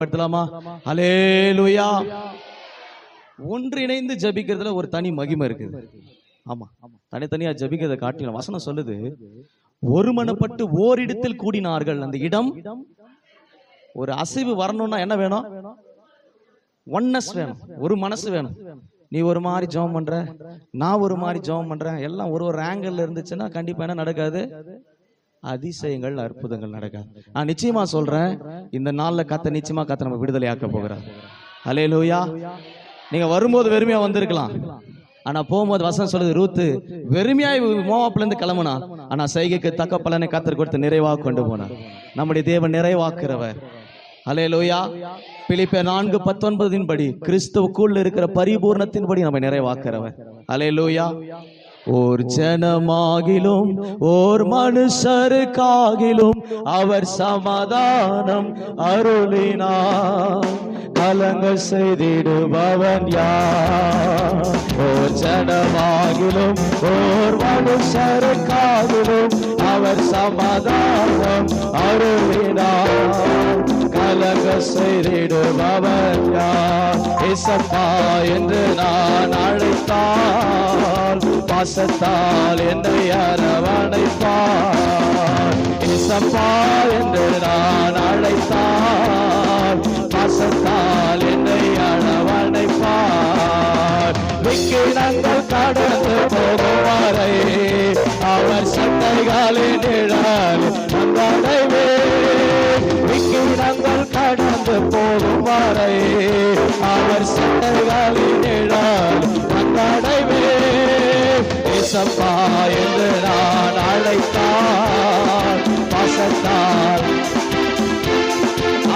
ஹல்லேலூயா. ஒன்றிணைந்து ஜபிக்கிறதுல ஒரு தனி மகிமை இருக்குது. ஆமா, தனித்தனியா ஜபிக்கிறத காட்டிலும் வசனம் சொல்லுது, ஒருமனப்பட்டு ஓரிடத்தில் கூடினார்கள். அந்த இடம் ஒரு அசைவு வரணும்னா என்ன வேணும்? ஒன்னஸ் வேணும், ஒரு மனசு வேணும். நீ ஒரு மாதிரி ஜெபம் பண்ற, நான் ஒரு மாதிரி ஜெபம் பண்றேன், எல்லாம் ஒரு ஒரு ஆங்கிள் இருந்துச்சுன்னா கண்டிப்பா என்ன நடக்காது? அதிசயங்கள் அற்புதங்கள் நடக்காது. நான் நிச்சயமா சொல்றேன், இந்த நாள்ல கத்த நிச்சயமா கத்த நம்ம விடுதலை ஆக்க போகிறார். ஹல்லேலூயா. நீங்க வரும்போது வெறுமையா வந்திருக்கலாம், ஆனா போகும்போது வசனம் சொல்லுது, ரூத்து வெறுமையாய் மோவாப்புல இருந்து கிளம்புனா, ஆனா செய்கைக்கு தக்க பலனை கத்தர் கொடுத்து நிறைவாக கொண்டு போனார். நம்முடைய தேவன் நிறைவாக்குறவர். ஹல்லேலூயா. பிலிப்பியர் 4:19 படி கிறிஸ்துவுக்குள் இருக்கிற பரிபூர்ணத்தின்படி நம்ம நிறைவாக்குறவர். ஹல்லேலூயா. ஓர் ஜனமாகிலும் ஓர் மனுஷருக்காகிலும் அவர் சமாதானம் அருளினார். கலங்க செய்திடுபவன் யார்? ஓர் ஜனமாகிலும் ஓர் மனுஷருக்காகிலும் அவர் சமாதானம் அருளினார். கலங்க செய்திடுபவன் யார்? இயேசப்பா என்று நான் அழைத்தால் பாசத்தால் என்னை அரவணைப்பார். இயேசப்பா என்று நான் அழைத்தால் பாசத்தால் என்னை அரவணைப்பார். விக்கினங்கள் கடந்து போகும் வரை அவர் சட்டைகளின் நிழல் நங்கடைவே. விக்கினங்கள் கடந்து போகும் வரை அவர் சட்டைகளின் நிழல் நங்கடைவே. இயேசப்பா என்று நான் அழைத்தார் பாசத்தால்,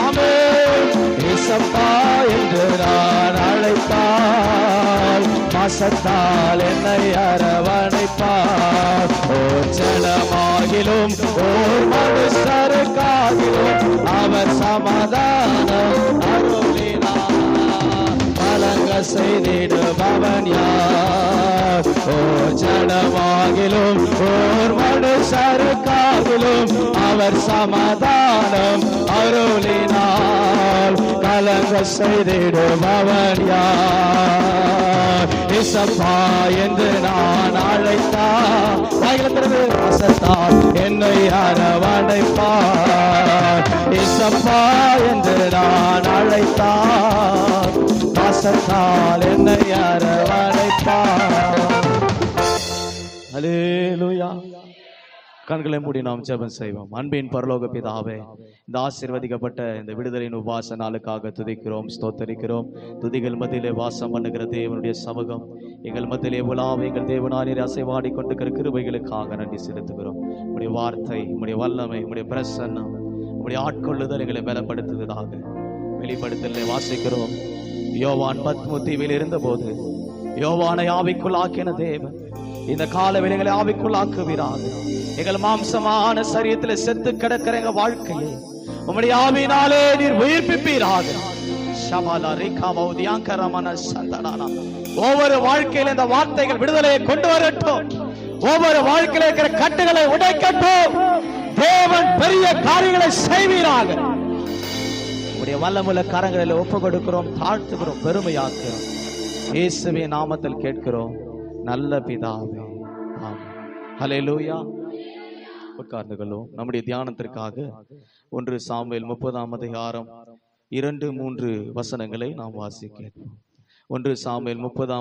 ஆமென். இயேசப்பா என்று நான் அழைத்தால் பாசத்தால் என்னை அரவணைப்பார். ஓர் ஜனமாகிலும் ஓர் மனுஷருக்காகிலும் அவர் சமாதானம் அருளினார். கலங்க செய்திடுபவன் யார்? ஓர் ஜனமாகிலும் ஓர் மனுஷருக்காகிலும் அவர் சமாதானம் அருளினார். கலங்க செய்திடுபவன் யார்? இயேசப்பா என்று நான் அழைத்தார் பாசத்தால் என்னை அரவணைப்பார். இயேசப்பா என்று நான் அழைத்தார் பாசத்தால் என்னை அரவணைப்பார். ஹல்லேலூயா. கண்களை மூடி நாம் ஜெபம் செய்வோம். அன்பின் பரலோக பிதாவே, இந்த ஆசீர்வதிக்கப்பட்ட இந்த விடுதலையின் உபவாச நாளுக்காக துதிக்கிறோம், ஸ்தோத்தரிக்கிறோம். துதிகள் மத்தியிலே வாசம் பண்ணுகிற தேவனுடைய சமூகம் எங்கள் மத்தியிலே உலாவ எங்கள் தேவனாரே அசைவாடி கொண்டிருக்கிற கிருபைகளுக்காக நன்றி செலுத்துகிறோம். உடைய வார்த்தை, உடைய வல்லமை, உடைய பிரசன்னம், உடைய ஆட்கொள்ளுதல் எங்களை பலப்படுத்துவதாக. வெளிப்படுத்தலை வாசிக்கிறோம். யோவான் பத்முத்தீவில் இருந்த போது யோவானை ஆவிக்குள் ஆக்கின தேவன் இந்த கால வேளைகளை ஆவிக்குள் ஆக்குவீராக. எங்கள் மாம்சமான சரீரத்தில் செத்து கிடக்கிற எங்க வாழ்க்கையை உம்முடைய ஆவியினாலே நீர் உயிர்ப்பிப்பீராக. ஒவ்வொரு வாழ்க்கையில இந்த வார்த்தைகள் விடுதலையை கொண்டு வரட்டும். ஒவ்வொரு வாழ்க்கையில இருக்கிற கட்டுகளை உடைக்கட்டும். தேவன் பெரிய காரியங்களை செய்வீராக. உம்முடைய வல்லமுள்ள கரங்களில் ஒப்பு கொடுக்கிறோம், தாழ்த்துகிறோம், பெருமையாக்குகிறோம். இயேசுவின் நாமத்தில் கேட்கிறோம் நல்ல பிதாவே, ஆமென். ஹல்லேலூயா. உட்கார்ந்து கொள்வோம். நம்முடைய தியானத்திற்காக 1 சாமுவேல் 30 2-3 வசனங்களை நாம் வாசிக்கிறோம். 1 சாமுவேல் 30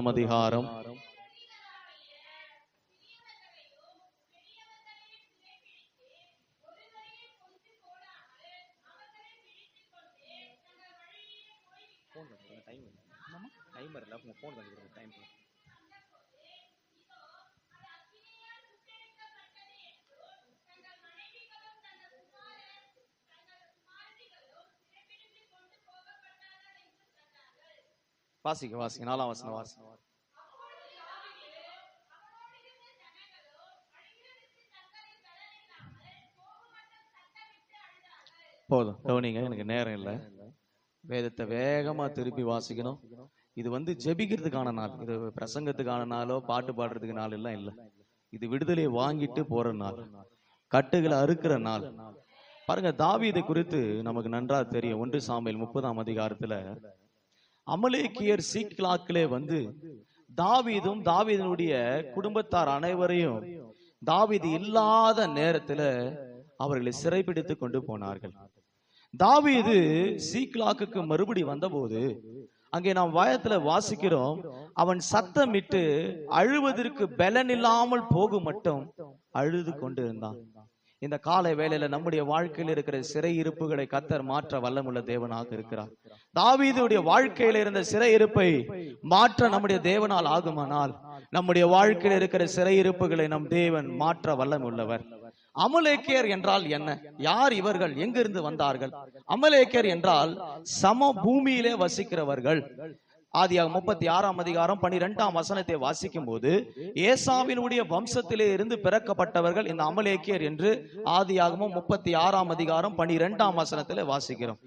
வாசிக்க 4ஆம் வசனம் வாசிக்க. போதும், கவனிங்க, எனக்கு நேரம் இல்லை. வேதத்தை வேகமா திருப்பி வாசிக்கணும். இது ஜெபிக்கிறதுக்கான நாள், இது பிரசங்கத்துக்கான நாளோ பாட்டு பாடுறதுக்கு நாள் எல்லாம் இல்லை. இது விடுதலையை வாங்கிட்டு போற நாள், கட்டுகளை அறுக்கிற நாள். பாருங்க, தாவீது குறித்து நமக்கு நன்றா தெரியும். 1 சாமுவேல் 30ஆம் அதிகாரத்துல அமலேக்கியர் சீக்லாக்கிலே வந்து தாவீதும் தாவீதினுடைய குடும்பத்தார் அனைவரையும் தாவீது இல்லாத நேரத்துல அவர்களை சிறைபிடித்து கொண்டு போனார்கள். தாவீது சீக்லாக்குக்கு மறுபடி வந்தபோது அங்கே நாம் வாயத்துல வாசிக்கிறோம், அவன் சத்தமிட்டு அழுவதற்கு பலன் இல்லாமல் போகும் மட்டும் அழுது கொண்டிருந்தான். இந்த காலை வேளையில நம்முடைய வாழ்க்கையில் இருக்கிற சிறையிருப்புகளை கர்த்தர் மாற்ற வல்லமுள்ள தேவனாக இருக்கிறார். தாவீதுடைய வாழ்க்கையில இருந்த சிறையிருப்பை மாற்ற நம்முடைய தேவனால் ஆகுமானால் நம்முடைய வாழ்க்கையில் இருக்கிற சிறையிருப்புகளை நம் தேவன் மாற்ற வல்லமுள்ளவர். அமலேக்கியர் என்றால் என்ன? யார் இவர்கள்? எங்கிருந்து வந்தார்கள்? அமலேக்கியர் என்றால் சம பூமியிலே வசிக்கிறவர்கள். ஆதியாகமம் 36ஆம் அதிகாரம் 12ஆம் வசனத்தை வாசிக்கும் போது ஏசாவினுடைய வம்சத்திலே இருந்து பிறக்கப்பட்டவர்கள் இந்த அமலேக்கியர் என்று ஆதியாகமம் 36ஆம் அதிகாரம் 12ஆம் வசனத்திலே வாசிக்கிறோம்.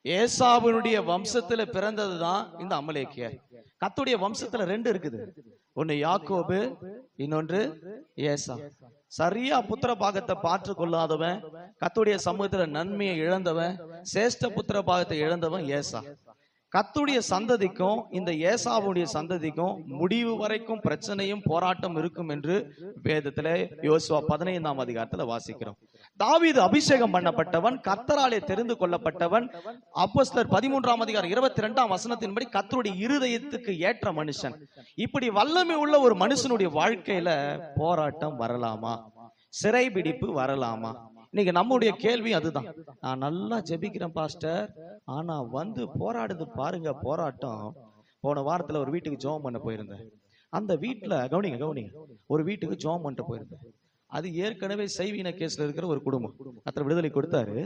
ஏசாவினுடைய வம்சத்துல பிறந்ததுதான் இந்த அமலேக்கியர். கர்த்தருடைய வம்சத்துல 2 இருக்குது. ஒன்னு யாக்கோபு, இன்னொன்று ஏசா. சரியா புத்திர பாகத்தை பாற்று கொள்ளாதவன், கர்த்தருடைய சமூகத்துல நன்மையை இழந்தவன், சிரேஷ்ட புத்திர பாகத்தை இழந்தவன் ஏசா. கர்த்தருடைய சந்ததிக்கும் இந்த ஏசாவுடைய சந்ததிக்கும் முடிவு வரைக்கும் பிரச்சனையும் போராட்டம் இருக்கும் என்று வேதத்துல யோசுவா 15ஆம் அதிகாரத்துல வாசிக்கிறோம். தாவீது அபிஷேகம் பண்ணப்பட்டவன், கர்த்தராலே தெரிந்து கொள்ளப்பட்டவன். அப்போஸ்தலர் 13ஆம் அதிகாரம் 22ஆம் வசனத்தின்படி கர்த்தருடைய இருதயத்துக்கு ஏற்ற மனுஷன். இப்படி வல்லமை உள்ள ஒரு மனுஷனுடைய வாழ்க்கையில போராட்டம் வரலாமா? சிறைபிடிப்பு வரலாமா? இன்னைக்கு நம்முடைய கேள்வி அதுதான். நான் நல்லா ஜெபிக்கிறேன் பாஸ்டர், ஆனா வந்து போராடுது பாருங்க போராட்டம். போன வாரத்துல ஒரு வீட்டுக்கு ஜெபம் பண்ண போயிருந்தேன். அந்த வீட்டுல கவனிங்க ஒரு வீட்டுக்கு ஜெபம் பண்ணிட்டு போயிருந்தேன். அது ஏற்கனவே செய்வீன கேஸ்ல இருக்கிற ஒரு குடும்பம். கர்த்தர் விடுதலை கொடுத்தாரு.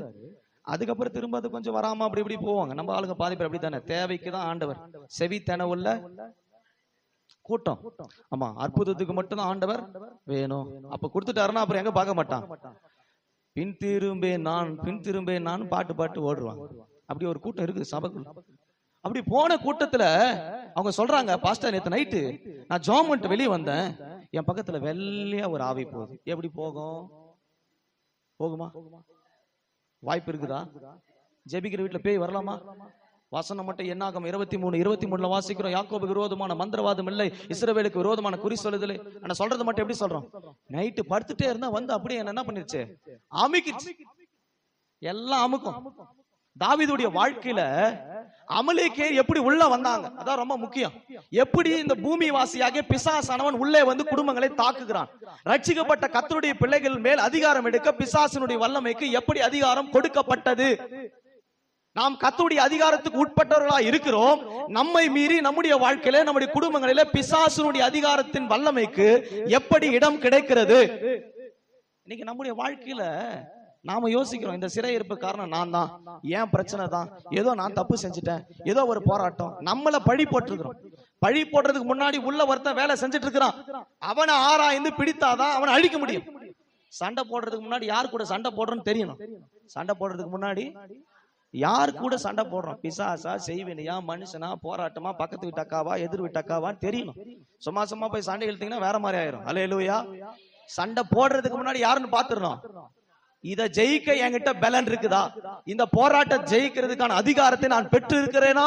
அதுக்கப்புறம் திரும்ப அது கொஞ்சம் வராம அப்படி இப்படி போவாங்க. நம்ம ஆளுங்க பாதி பேர் அப்படித்தானே. தேவைக்குதான் ஆண்டவர், செவி தெனவுள்ள கூட்டம். ஆமா, அற்புதத்துக்கு மட்டும்தான் ஆண்டவர் வேணும். அப்ப கொடுத்துட்டாருன்னா அப்புறம் எங்க பார்க்க மாட்டான். பின் திரும்பே நான் பாட்டு ஓடுவாங்க. அப்படி ஒரு கூட்டம் இருக்குது சபைக்குள்ள. அப்படி போன கூட்டத்துல அவங்க சொல்றாங்க, பாஸ்டர் நேத்து நைட்டு நான் ஜெபம் பண்ணிட்டு வெளியே வந்தேன், என் பக்கத்துல வெள்ளையா ஒரு ஆவி போகுது. எப்படி போகுமா? வாய்ப்பு இருக்குதா? ஜெபிக்கிற வீட்டுல பேய் வரலாமா? வசனம் மட்டும் என்னாகும் 23:23 வாசிக்கிறோம். யாக்கோபுக்கு விரோதமான மந்திரவாதம் இல்லை, இஸ்ரவேலுக்கு விரோதமான குறி சொல்லுதல். ஆனா சொல்றது மட்டும் எப்படி சொல்றோம்? நைட்டு படுத்துட்டே இருந்தா வந்து அப்படியே என்ன பண்ணிருச்சு? அமுக்கிடுச்சு. எல்லாம் அமுக்கும். தாவீதுடைய வாழ்க்கையில அமலேக்கியர் எப்படி உள்ள வந்தாங்க, அதான் ரொம்ப முக்கியம். எப்படி இந்த பூமி வாசியாக பிசாசானவன் உள்ளே வந்து குடும்பங்களை தாக்குகிறான். ரட்சிக்கப்பட்ட கர்த்தருடைய பிள்ளைகள் மேல் அதிகாரம் எடுக்க பிசாசினுடைய வல்லமைக்கு எப்படி அதிகாரம் கொடுக்கப்பட்டது? நாம் கர்த்தருடைய அதிகாரத்துக்கு உட்பட்டவர்களா இருக்கிறோம். நம்மை மீறி நம்முடைய வாழ்க்கையில நம்முடைய குடும்பங்களில பிசாசுனுடைய அதிகாரத்தின் வல்லமைக்கு எப்படி இடம் கிடைக்கிறது? இன்னைக்கு நம்முடைய வாழ்க்கையில நாம யோசிக்கிறோம், இந்த சிறையிருப்பு காரணம் நான் தான், ஏன் பிரச்சனை தான், ஏதோ நான் தப்பு செஞ்சுட்டேன், ஏதோ ஒரு போராட்டம். நம்மள பழி போட்டுருக்கிறோம். பழி போடுறதுக்கு முன்னாடி உள்ள ஒருத்தன் வேலை செஞ்சுட்டு இருக்கிறான். அவனை ஆராய்ந்து பிடித்தாதான் அவனை அழிக்க முடியும். சண்டை போடுறதுக்கு முன்னாடி யார் கூட சண்டை போடுறோன்னு தெரியணும். சண்டை போடுறதுக்கு முன்னாடி யார் கூட சண்டை போடுறோம்? பிசாசா, செய்வினையா, மனுஷனா, போராட்டமா, பக்கத்து வீட்டு அக்காவா, எதிர் வீட்டு அக்காவான்னு தெரியணும். சும்மா போய் சண்டை இழுத்தீங்கன்னா வேற மாதிரி ஆயிரும். அல்லேலூயா. சண்டை போடுறதுக்கு முன்னாடி யாருன்னு பாத்துறோம். இத ஜெயிக்க என்கிட்ட பலன் இருக்குதா? இந்த போராட்டம் ஜெயிக்கிறதுக்கான அதிகாரத்தை நான் பெற்று இருக்கிறேனா?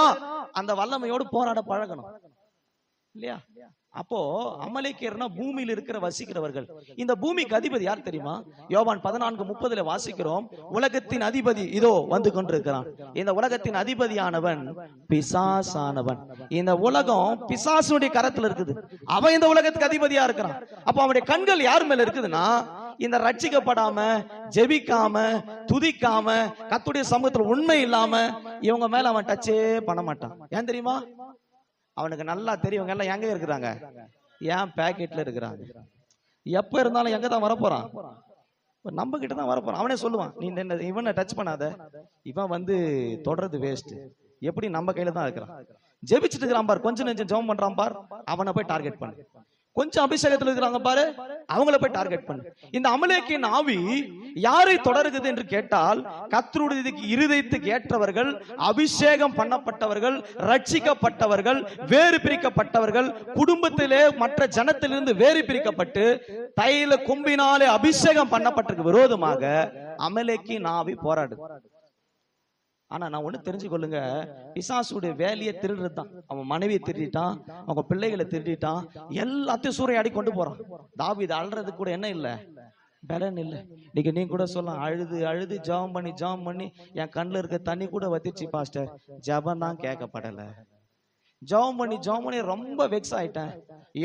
அந்த வல்லமையோடு போராட பழகணும் இல்லையா? அப்போ அமலேக்கியர்னா பூமியில் இருக்கிற வசிக்கிறவர்கள். இந்த பூமிக்கு அதிபதி யார் தெரியுமா? யோவான் 14:30 வாசிக்கிறோம், உலகத்தின் அதிபதி இதோ வந்து கொண்டிருக்கிறான். இந்த உலகத்தின் அதிபதியானவன் பிசாசானவன். இந்த உலகம் பிசாசுடைய கரத்துல இருக்குது. அவன் இந்த உலகத்துக்கு அதிபதியா இருக்கிறான். அப்ப அவனுடைய கண்கள் யார் மேல இருக்குதுன்னா, இந்த ரட்சிக்கப்படாம, ஜெபிக்காம, துதிக்காம, கர்த்தருடைய சமூகத்துல உண்மை இல்லாம இவங்க மேல அவன் டச்சே பண்ண மாட்டான். ஏன் தெரியுமா? அவனுக்கு நல்லா தெரியும் எல்லாம் எங்க இருக்கிறாங்க, ஏன் பேக்கெட்ல இருக்கிறாங்க. எப்ப இருந்தாலும் எங்க தான் வரப்போறான்? நம்ம கிட்ட தான் வரப்போறான். அவனே சொல்லுவான், நீ இவனை டச் பண்ணாத, இவன் வந்து தொடர்றது வேஸ்ட். எப்படி? நம்ம கையில தான் இருக்கிறான். ஜெபிச்சுட்டு இருக்கிறான் பார், கொஞ்சம் நெஞ்சம் ஜெபம் பண்றான் பார், அவனை போய் டார்கெட் பண்ணு. கொஞ்சம் அபிஷேகத்தில் இருக்கிறாங்க பாரு, அவங்கள போய் டார்கெட் பண்ணு. இந்த அமலேக்கின் ஆவி யாரை தொடருகிறது என்று கேட்டால், கர்த்தருடைய இருதயத்துக்கு ஏற்றவர்கள், அபிஷேகம் பண்ணப்பட்டவர்கள், ரட்சிக்கப்பட்டவர்கள், வேறு பிரிக்கப்பட்டவர்கள், குடும்பத்திலே மற்ற ஜனத்திலிருந்து வேறு பிரிக்கப்பட்டு தைல கொம்பினாலே அபிஷேகம் பண்ணப்பட்டிருக்கு விரோதமாக அமலேக்கின் ஆவி போராடுது. ஆனா நான் ஒண்ணு தெரிஞ்சுக்கொள்ளுங்க, பிசாசுடைய வேலையை திருடுறது தான். அவன் மனைவியை திருடிட்டான், அவங்க பிள்ளைகளை திருடிட்டான், எல்லாத்தையும் சூறையாடி கொண்டு போறான். தாவீது அழுறது கூட என்ன இல்ல, பலன் இல்ல. இன்னைக்கு நீங்க கூட சொல்லலாம், அழுது அழுது ஜாம் பண்ணி என் கண்ணுல இருக்க தண்ணி கூட வத்திச்சு பாஸ்டர், ஜபம் தான் கேட்கப்படல. ஜாம் பண்ணி ரொம்ப வெக்ஸ் ஆயிட்டேன்.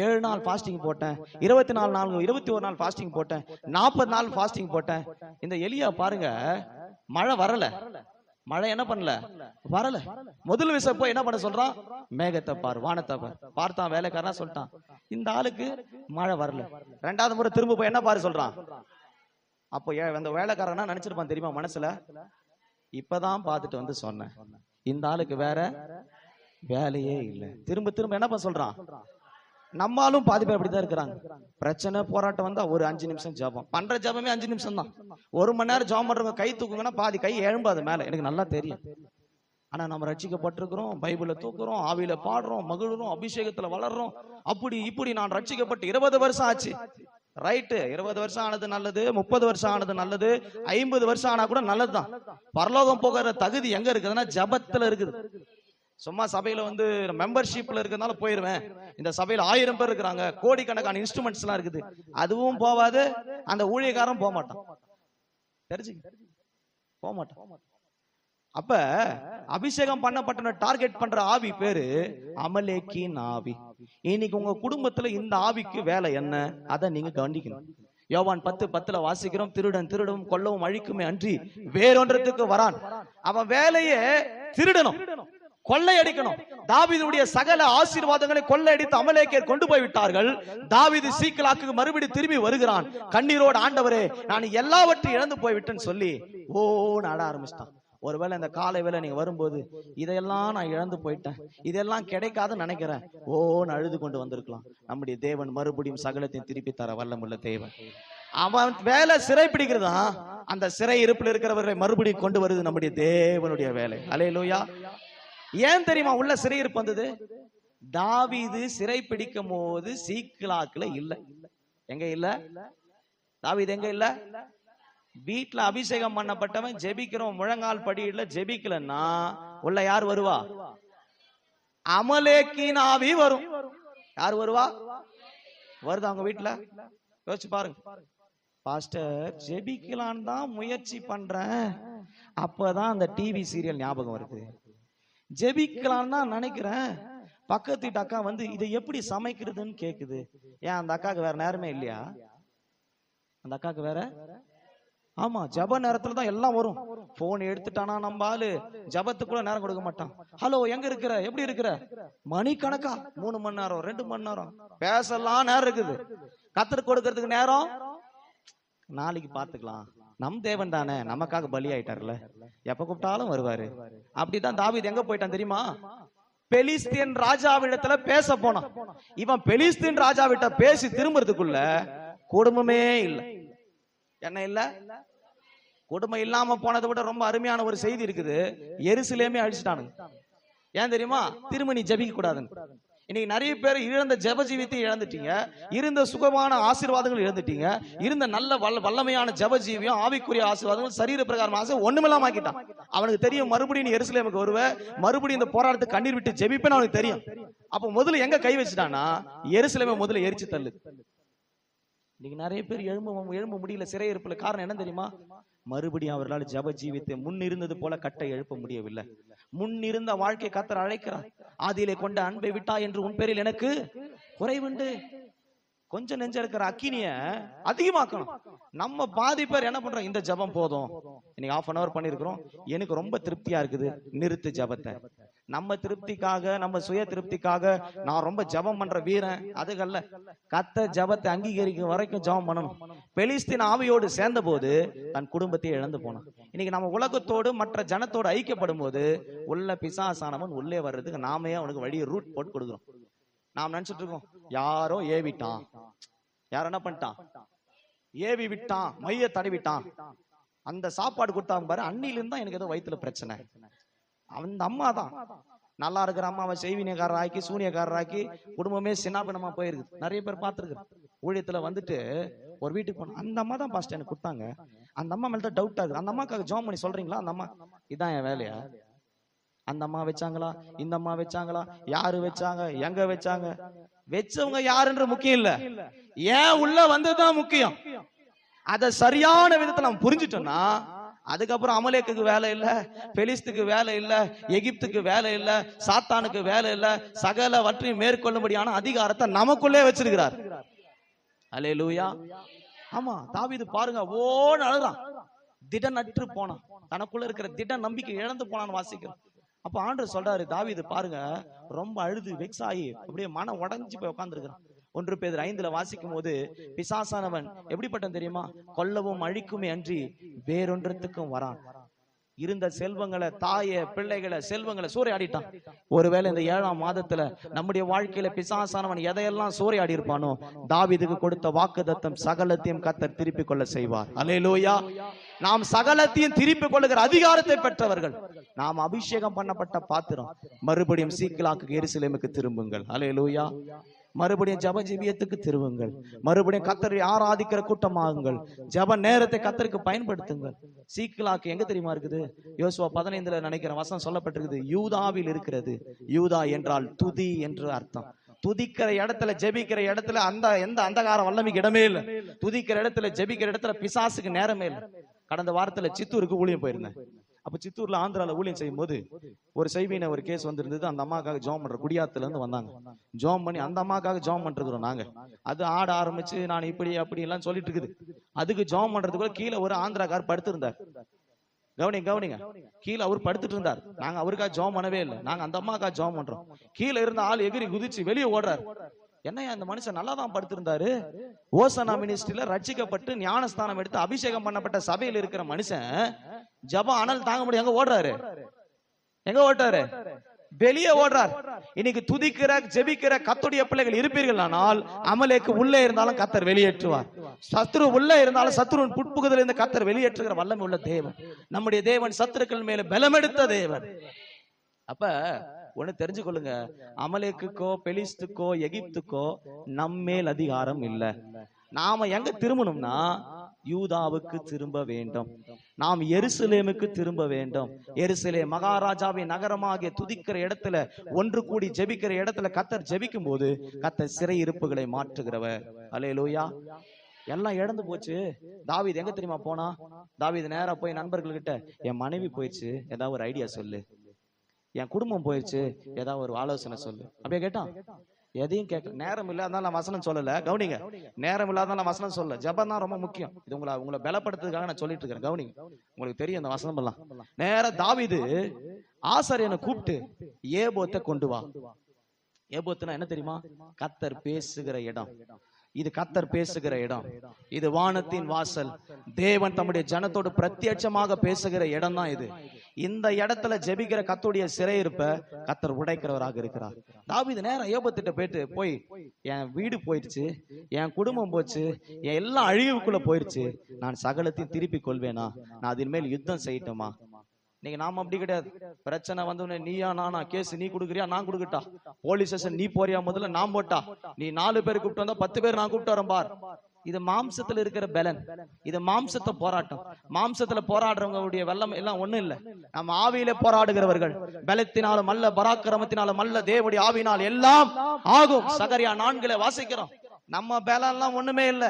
7 நாள் ஃபாஸ்டிங் போட்டேன், 24 நாள் 21 நாள் ஃபாஸ்டிங் போட்டேன், 40 நாள் ஃபாஸ்டிங் போட்டேன். இந்த எலியா பாருங்க, மழை வரல, மழை என்ன பண்ணல, வரல. முதல் விஷயம் போய் என்ன பண்ண சொல்றான், மேகத்தை பார், வானத்தை பார். பார்த்தான், வேலைக்காரனா சொல்லிட்டான், இந்த ஆளுக்கு மழை வரல. 2வது முறை திரும்ப போய் என்ன பாரு சொல்றான். அப்போ அந்த வேலைக்காரனா நினைச்சிருப்பான் தெரியுமா மனசுல, இப்பதான் பார்த்துட்டு வந்து சொன்னேன், இந்த ஆளுக்கு வேற வேலையே இல்லை. திரும்ப திரும்ப என்ன பண்ண சொல்றான். நம்மளும் பாதி பேர் அப்படிதான் இருக்கிறாங்க. பிரச்சனை போராட்டம் வந்தா ஒரு 5 நிமிஷம் ஜபம் பண்ற, ஜபமே 5 நிமிஷம் தான். 1 மணி நேரம் ஜபம் பண்றவங்க கை தூக்குங்கன்னா பாதி கை எழும்பாது மேல, எனக்கு நல்லா தெரியும். ஆனா நம்ம ரட்சிக்கப்பட்டிருக்கிறோம், பைபிளை தூக்குறோம், ஆவியில பாடுறோம், மகிழ்றோம், அபிஷேகத்துல வளர்றோம். அப்படி இப்படி நான் ரட்சிக்கப்பட்டு 20 வருஷம் ஆச்சு. ரைட்டு, 20 வருஷம் ஆனது நல்லது, 30 வருஷம் ஆனது நல்லது, 50 வருஷம் ஆனா கூட நல்லதுதான். பரலோகம் போகிற தகுதி எங்க இருக்குதுன்னா ஜபத்துல இருக்குது. சும்மா சபையில வந்து மெம்பர்ஷிப்ல இருக்கிறதுனால போயிருவேன், இந்த சபையில 1000 பேர் இருக்கிறாங்க, கோடிக்கணக்கான இன்ஸ்ட்ருமெண்ட்ஸ் எல்லாம் இருக்குது, அதுவும் போவாது. அந்த ஊழியக்காரன் போக மாட்டான், தெரிஞ்சு போக மாட்டான். அப்ப அபிஷேகம் பண்ணப்பட்ட டார்கெட் பண்ற ஆவி பேரு அமலேக்கின் ஆவி. இன்னைக்கு உங்க குடும்பத்துல இந்த ஆவிக்கு வேலை என்ன, அதை நீங்க கவனிக்கணும். யோவான் 10:10 வாசிக்கிறோம், திருடன் திருடவும் கொல்லவும் அழிக்குமே அன்றி வேறொன்றத்துக்கு வரான். அவன் வேலையே திருடணும், கொள்ளையடிக்கணும். தாவீதுடைய சகல ஆசீர்வாதங்களை கொள்ளையடித்து அமலேக்கியர் கொண்டு போய் விட்டார்கள். தாவீது சீக்கலாக்கு மறுபடி திரும்பி வருகிறான், கண்ணீரோடு, ஆண்டவரே நான் எல்லாவற்றையும் இழந்து போய்விட்டேன்னு சொல்லி ஓன்னு ஆட ஆரம்பிச்சிட்டான். ஒருவேளை இந்த காலை வேளை நீங்க வரும்போது, இதையெல்லாம் நான் இழந்து போயிட்டேன், இதெல்லாம் கிடைக்காதுன்னு நினைக்கிறேன், ஓன்னு அழுது கொண்டு வந்திருக்கலாம். நம்முடைய தேவன் மறுபடியும் சகலத்தையும் திருப்பி தர வல்லமுள்ள தேவன். அவன் வேலை சிறை பிடிக்கிறதா, அந்த சிறை இருப்பில் இருக்கிறவர்களை மறுபடியும் கொண்டு வருது நம்முடைய தேவனுடைய வேலை. அல்லேலூயா. ஏன் தெரியுமா உள்ள சிறையிருப்பு வந்தது? தாவீது சிறை பிடிக்கும் போது சீக்கிலாக்குல இல்ல. எங்க இல்ல தாவீது? எங்க இல்ல? வீட்டுல அபிஷேகம் பண்ணப்பட்டவன் ஜெபிக்கிறோம், முழங்கால் படியில ஜெபிக்கலன்னா உள்ள யார் வருவா? அமலேக்கின் ஆவி வரும். யார் வருவா? வருது அவங்க வீட்டுல. யோசிச்சு பாருங்க. பாஸ்டர் ஜெபிக்கலான்னு தான் முயற்சி பண்றேன், அப்பதான் அந்த டிவி சீரியல் ஞாபகம் வருது. ஜெபிக்கலாம் தான் நினைக்கிறேன், பக்கத்து வீட்டு அக்கா வந்து இதை எப்படி சமைக்கிறதுன்னு கேக்குது. ஏன் அந்த அக்காவுக்கு வேற நேரமே இல்லையா? அந்த அக்காவுக்கு வேற, ஆமா ஜப நேரத்துல தான் எல்லாம் வரும். போன் எடுத்துட்டானா நம்ம ஆளு ஜபத்துக்குள்ள நேரம் கொடுக்க மாட்டான். ஹலோ எங்க இருக்கிற, எப்படி இருக்கிற, மணிக்கணக்கா 3 மணி நேரம் 2 மணி நேரம் பேசலாம் நேரம் இருக்குது. கத்தருக்கு கொடுக்கறதுக்கு நேரம் நாளைக்கு பாத்துக்கலாம். நம் தேவன் தானே, நமக்காக பலி ஆயிட்டார்ல, எப்ப கூப்பிட்டாலும் வருவாரு. அப்படிதான் தாவீது எங்க போயிட்டான் தெரியுமா? பெலிஸ்தீன் ராஜாவிடத்துல பேச போனான். இவன் பெலிஸ்தீன் ராஜாவிட்ட பேசி திரும்புறதுக்குள்ள குடும்பமே இல்ல. என்ன இல்ல? குடும்பம் இல்லாம போனதை விட ரொம்ப அருமையான ஒரு செய்தி இருக்குது. எருசலேமே அழிச்சிட்டானுங்க. ஏன் தெரியுமா? திரும்ப நீ ஜபிக்க கூடாதுன்னு. இன்னைக்கு நிறைய பேர் இழந்த ஜெப ஜீவியத்தை இழந்துட்டீங்க, இருந்த சுகமான ஆசீர்வாதங்கள் இழந்துட்டீங்க, இருந்த நல்ல வல்லமையான ஜெப ஜீவியம், ஆவிக்குரிய ஆசீர்வாதங்கள், சரீர பிரகாரம் ஆசை ஒண்ணுமெல்லாம் ஆக்கிட்டான். அவனுக்கு தெரியும் மறுபடியும் நீ எருசலேமுக்கு வருவ, மறுபடியும் இந்த போராட்டத்தை கண்ணீர் விட்டு ஜெபிப்பேன்னு அவனுக்கு தெரியும். அப்ப முதல்ல எங்க கை வச்சுட்டானா, எருசலேமை முதல்ல எரிச்சு தள்ளு. இன்னைக்கு நிறைய பேர் எழும்ப முடியல சிறையிருப்புல. காரணம் என்ன தெரியுமா? மறுபடியும் அவர்களால் ஜப ஜீவித்தை முன் இருந்தது போல கட்டை எழுப்ப முடியவில்லை. முன் இருந்த வாழ்க்கை கத்தர் அழைக்கிறார். ஆதியிலே கொண்ட அன்பை விட்டா என்று உன் பேரில் எனக்கு குறைவுண்டு. கொஞ்சம் நெஞ்ச இருக்கிற அக்கினிய அதிகமாக்கணும். நம்ம பாதி பேர் என்ன பண்றோம், இந்த ஜபம் போதும், இன்னைக்கு 1/2 hour பண்ணிருக்கிறோம், எனக்கு ரொம்ப திருப்தியா இருக்குது, நிறுத்து ஜபத்தை. நம்ம திருப்திக்காக, நம்ம சுய திருப்திக்காக நான் ரொம்ப ஜபம் பண்ற வீரன் அதுகல்ல. கத்த ஜபத்தை அங்கீகரிக்க வரைக்கும் ஜபம் பண்ணணும். பெலிஸ்தீன் ஆவியோடு சேர்ந்த போது தன் குடும்பத்தை இழந்து போனான். இன்னைக்கு நம்ம உலகத்தோடு மற்ற ஜனத்தோடு ஐக்கியப்படும் போது உள்ள பிசாசானவன் உள்ளே வர்றதுக்கு நாமே அவனுக்கு வழியை ரூட் போட்டு கொடுக்குறோம். நாம் நினைச்சிட்டு இருக்கோம் யாரோ ஏவிட்டான். யார் என்ன பண்ணிட்டான்? ஏவி விட்டான், மைய தடவிட்டான். அந்த சாப்பாடு கொடுத்தாங்க பாரு, அன்னிலிருந்து தான் எனக்கு ஏதோ வயிற்றுல பிரச்சனை. அந்த அம்மா தான் நல்லா இருக்கிற அம்மாவை செய்வினியக்காரராக்கி சூனியக்காரராக்கி குடும்பமே சின்னாபின்னமா போயிருக்கு. நிறைய பேர் பார்த்துருக்குறேன். ஊழியத்துல வந்துட்டு ஒரு வீட்டுக்கு போனோம், அந்த அம்மா தான் பாஸ்ட் எனக்கு கொடுத்தாங்க. அந்த அம்மா மேல தான் டவுட் ஆகுது. அந்த அம்மாக்காக ஜோம் பண்ணி சொல்றீங்களா? அந்த அம்மா இதான் என் வேலையா? அந்த அம்மா வச்சாங்களா, இந்த அம்மா வச்சாங்களா, யாரு வச்சாங்க, எங்க வச்சாங்க? வச்சவங்க யாருன்ற முக்கியம் இல்ல, ஏன் உள்ள வந்ததுதான் முக்கியம். அத சரியான விதத்துல நம்ம புரிஞ்சுட்டோம்னா அதுக்கப்புறம் அமலேக்குக்கு வேலை இல்ல, பெலிஸ்துக்கு வேலை இல்ல, எகிப்துக்கு வேலை இல்ல, சாத்தானுக்கு வேலை இல்ல. சகலவற்றையும் மேற்கொள்ளும்படியான அதிகாரத்தை நமக்குள்ளே வச்சிருக்கிறார். அல்லேலூயா. ஆமா, தாவீது பாருங்க, ஓன்னு அழுறான், திடனற்று போனான், தனக்குள்ள இருக்கிற திட நம்பிக்கை இழந்து போனான்னு வாசிக்கிறோம். அப்ப ஆண்டவர் சொல்றாரு, தாவீது பாருங்க ரொம்ப அழுது வெக்ஸ் ஆகி அப்படியே மனம் உடைஞ்சு போய் உட்கார்ந்துருக்கிறான். 1 பேதுரு 5 வாசிக்கும் போது, பிசாசானவன் எப்படிப்பட்ட தெரியுமா? கொல்லவும் அழிக்குமே அன்றி வேறொன்றத்துக்கும் வரான். இருந்த செல்வங்களை, தாய பிள்ளைகளை, செல்வங்களை சூறையாடிட்டான். ஒருவேளை இந்த 7ஆம் மாதத்துல நம்முடைய வாழ்க்கையில பிசாசானவன் எதையெல்லாம் சூறையாடி இருப்பானோ, தாவீதுக்கு கொடுத்த வாக்குத்தத்தம் சகலத்தையும் கர்த்தர் திருப்பி கொள்ள செய்வார். அல்லேலூயா. நாம் சகலத்தையும் திருப்பி கொள்ளுகிற அதிகாரத்தை பெற்றவர்கள். நாம் அபிஷேகம் பண்ணப்பட்ட பாத்திரம். மறுபடியும் சீக்கிலாக்கு எருசலேமுக்கு திரும்புங்கள். அல்லேலூயா. மறுபடியும் ஜப ஜீவியத்துக்கு திருவுங்கள். மறுபடியும் கர்த்தரை ஆராதிக்கிற கூட்டமாகுங்கள். ஜப நேரத்தை கர்த்தருக்கு பயன்படுத்துங்கள். சீக்கிலாக்கு எங்க தெரியுமா இருக்குது? யோசுவா 15 நினைக்கிற வசனம் சொல்லப்பட்டிருக்குது, யூதாவில் இருக்கிறது. யூதா என்றால் துதி என்று அர்த்தம். துதிக்கிற இடத்துல, ஜெபிக்கிற இடத்துல எந்த அந்தகார வல்லமைக்கு இடமே இல்லை. துதிக்கிற இடத்துல, ஜெபிக்கிற இடத்துல பிசாசுக்கு நேரமே இல்லை. கடந்த வாரத்துல சித்தூருக்கு ஊழியம் போயிருந்தேன். அப்ப சித்தூர்ல ஆந்திரால ஊழியம் செய்யும் போது ஒரு செய்வின ஒரு கேஸ் வந்திருந்தது. அந்த அம்மாக்காக ஜோம் பண்ற, குடியாத்துல இருந்து வந்தாங்க. ஜோம் பண்ணி அந்த அம்மாக்காக ஜோம் பண்றோம் நாங்க. அது ஆட ஆரம்பிச்சு நான் இப்படி அப்படி எல்லாம் சொல்லிட்டு இருக்குது. அதுக்கு ஜோம் பண்றதுக்குள்ள கீழே ஒரு ஆந்திராக்கார் படுத்திருந்தார். கவனிங்க, கீழே அவர் படுத்துட்டு இருந்தார். நாங்க அவருக்காக ஜோம் பண்ணவே இல்லை, நாங்க அந்த அம்மாக்காக ஜோம் பண்றோம். கீழே இருந்த ஆள் எகிரி குதிச்சு வெளியே ஓடுறாரு. என்னையா இந்த மனுஷன் நல்லா தான் படுத்திருந்தாரு, ஓசனா மினிஸ்ட்ரியில ரட்சிக்கப்பட்டு ஞானஸ்தானம் எடுத்து அபிஷேகம் பண்ணப்பட்ட சபையில் இருக்கிற மனுஷன் ஜபம் அனல் தாங்க முடியும், எங்க ஓட்டாரு? வெளியே ஓடுறார். இன்னைக்கு துதிக்கிற ஜெபிக்கிற கர்த்தருடைய பிள்ளைகள் இருப்பீர்களானால் அமலேக்கு உள்ளே இருந்தாலும் கர்த்தர் வெளியேற்றுவார். சத்ரு உள்ளே இருந்தாலும் சத்ருவின் புட்புகுதல் இருந்து கர்த்தர் வெளியேற்றுகிற வல்லமை உள்ள தேவன். நம்முடைய தேவன் சத்துருக்கள் மேல பலமெடுத்த தேவன். அப்ப ஒண்ணு தெரிஞ்சு கொள்ளுங்க, அமலேக்குக்கோ பெலிஸ்துக்கோ எகிப்துக்கோ நம்மேல் அதிகாரம் இல்லை. நாம எங்க திரும்பணும்னா யூதாவுக்கு திரும்ப வேண்டும். நாம் எருசலேமுக்கு திரும்ப வேண்டும். எருசலேம் மகாராஜாவின் நகரமாகிய துதிக்கிற இடத்துல, ஒன்று கூடி ஜெபிக்கிற இடத்துல கர்த்தர் ஜெபிக்கும் போது கர்த்தர் சிறை இருப்புகளை மாற்றுகிறவர். அல்லேலூயா. எல்லாம் இழந்து போச்சு. தாவீது எங்க தெரியுமா போனா? தாவீது நேரா போய் நண்பர்கள்கிட்ட, என் மனைவி போயிடுச்சு, ஏதாவது ஒரு ஐடியா சொல்லு. என் குடும்பம் போயிடுச்சு, ஏதாவது ஒரு ஆலோசனை சொல்லு. அப்படியே கேட்டான். எதையும் கேட்க நேரம் இல்லாதனால நான் வசனம் சொல்லல. கவனிங்க, நேரம் இல்லாதனால நான் வசனம் சொல்லல. ஜபம் தான் ரொம்ப முக்கியம். இது உங்களை பலப்படுத்துறதுக்காக நான் சொல்லிட்டு இருக்கிறேன். கவனிங்க, உங்களுக்கு தெரியும் அந்த வசனம் எல்லாம். நேர தாவீது ஆசாரியனை கூப்பிட்டு ஏபோத்தை கொண்டு வா. ஏபோத்துனா என்ன தெரியுமா? கர்த்தர் பேசுகிற இடம். இது கர்த்தர் பேசுகிற இடம். இது வானத்தின் வாசல். தேவன் தம்முடைய ஜனத்தோடு பிரத்யட்சமாக பேசுகிற இடம் தான் இது. இந்த இடத்துல ஜெபிக்கிற கர்த்தருடைய சிறையிருப்ப கர்த்தர் உடைக்கிறவராக இருக்கிறார். தாவீது நேரம் ஏபோத்திட்ட போய் என் வீடு போயிடுச்சு, என் குடும்பம் போச்சு, என் எல்லாம் அழிவுக்குள்ள போயிடுச்சு, நான் சகலத்தையும் திருப்பி கொள்வேனா? நான் அதன் மேல் யுத்தம் செய்யட்டுமா? நீங்க நாம அப்படி கிடையாது. பிரச்சனை வந்து நீயா நானா, கேஸ் நீ கொடுக்குறியா நான் கொடுக்கட்டா, போலீஸ் ஸ்டேஷன் நீ போறியா, முதல்ல நான் போட்டா, நீ 4 பேர் கூப்பிட்டு வந்தா 10 பேர் நான் கூப்பிட்டு வரேன் பார். இது மாம்சத்துல இருக்கிற பலன். இது மாம்சத்தை போராட்டம். மாம்சத்துல போராடுறவங்களுடைய வெள்ளம் எல்லாம் ஒண்ணும் இல்ல. நம்ம ஆவியில போராடுகிறவர்கள். பலத்தினாலும் அல்ல, பராக்கிரமத்தினாலும் அல்ல, தேவனுடைய ஆவியினால் எல்லாம் ஆகும். சகரியா 4 வாசிக்கிறோம். நம்ம பலம்லாம் ஒண்ணுமே இல்ல,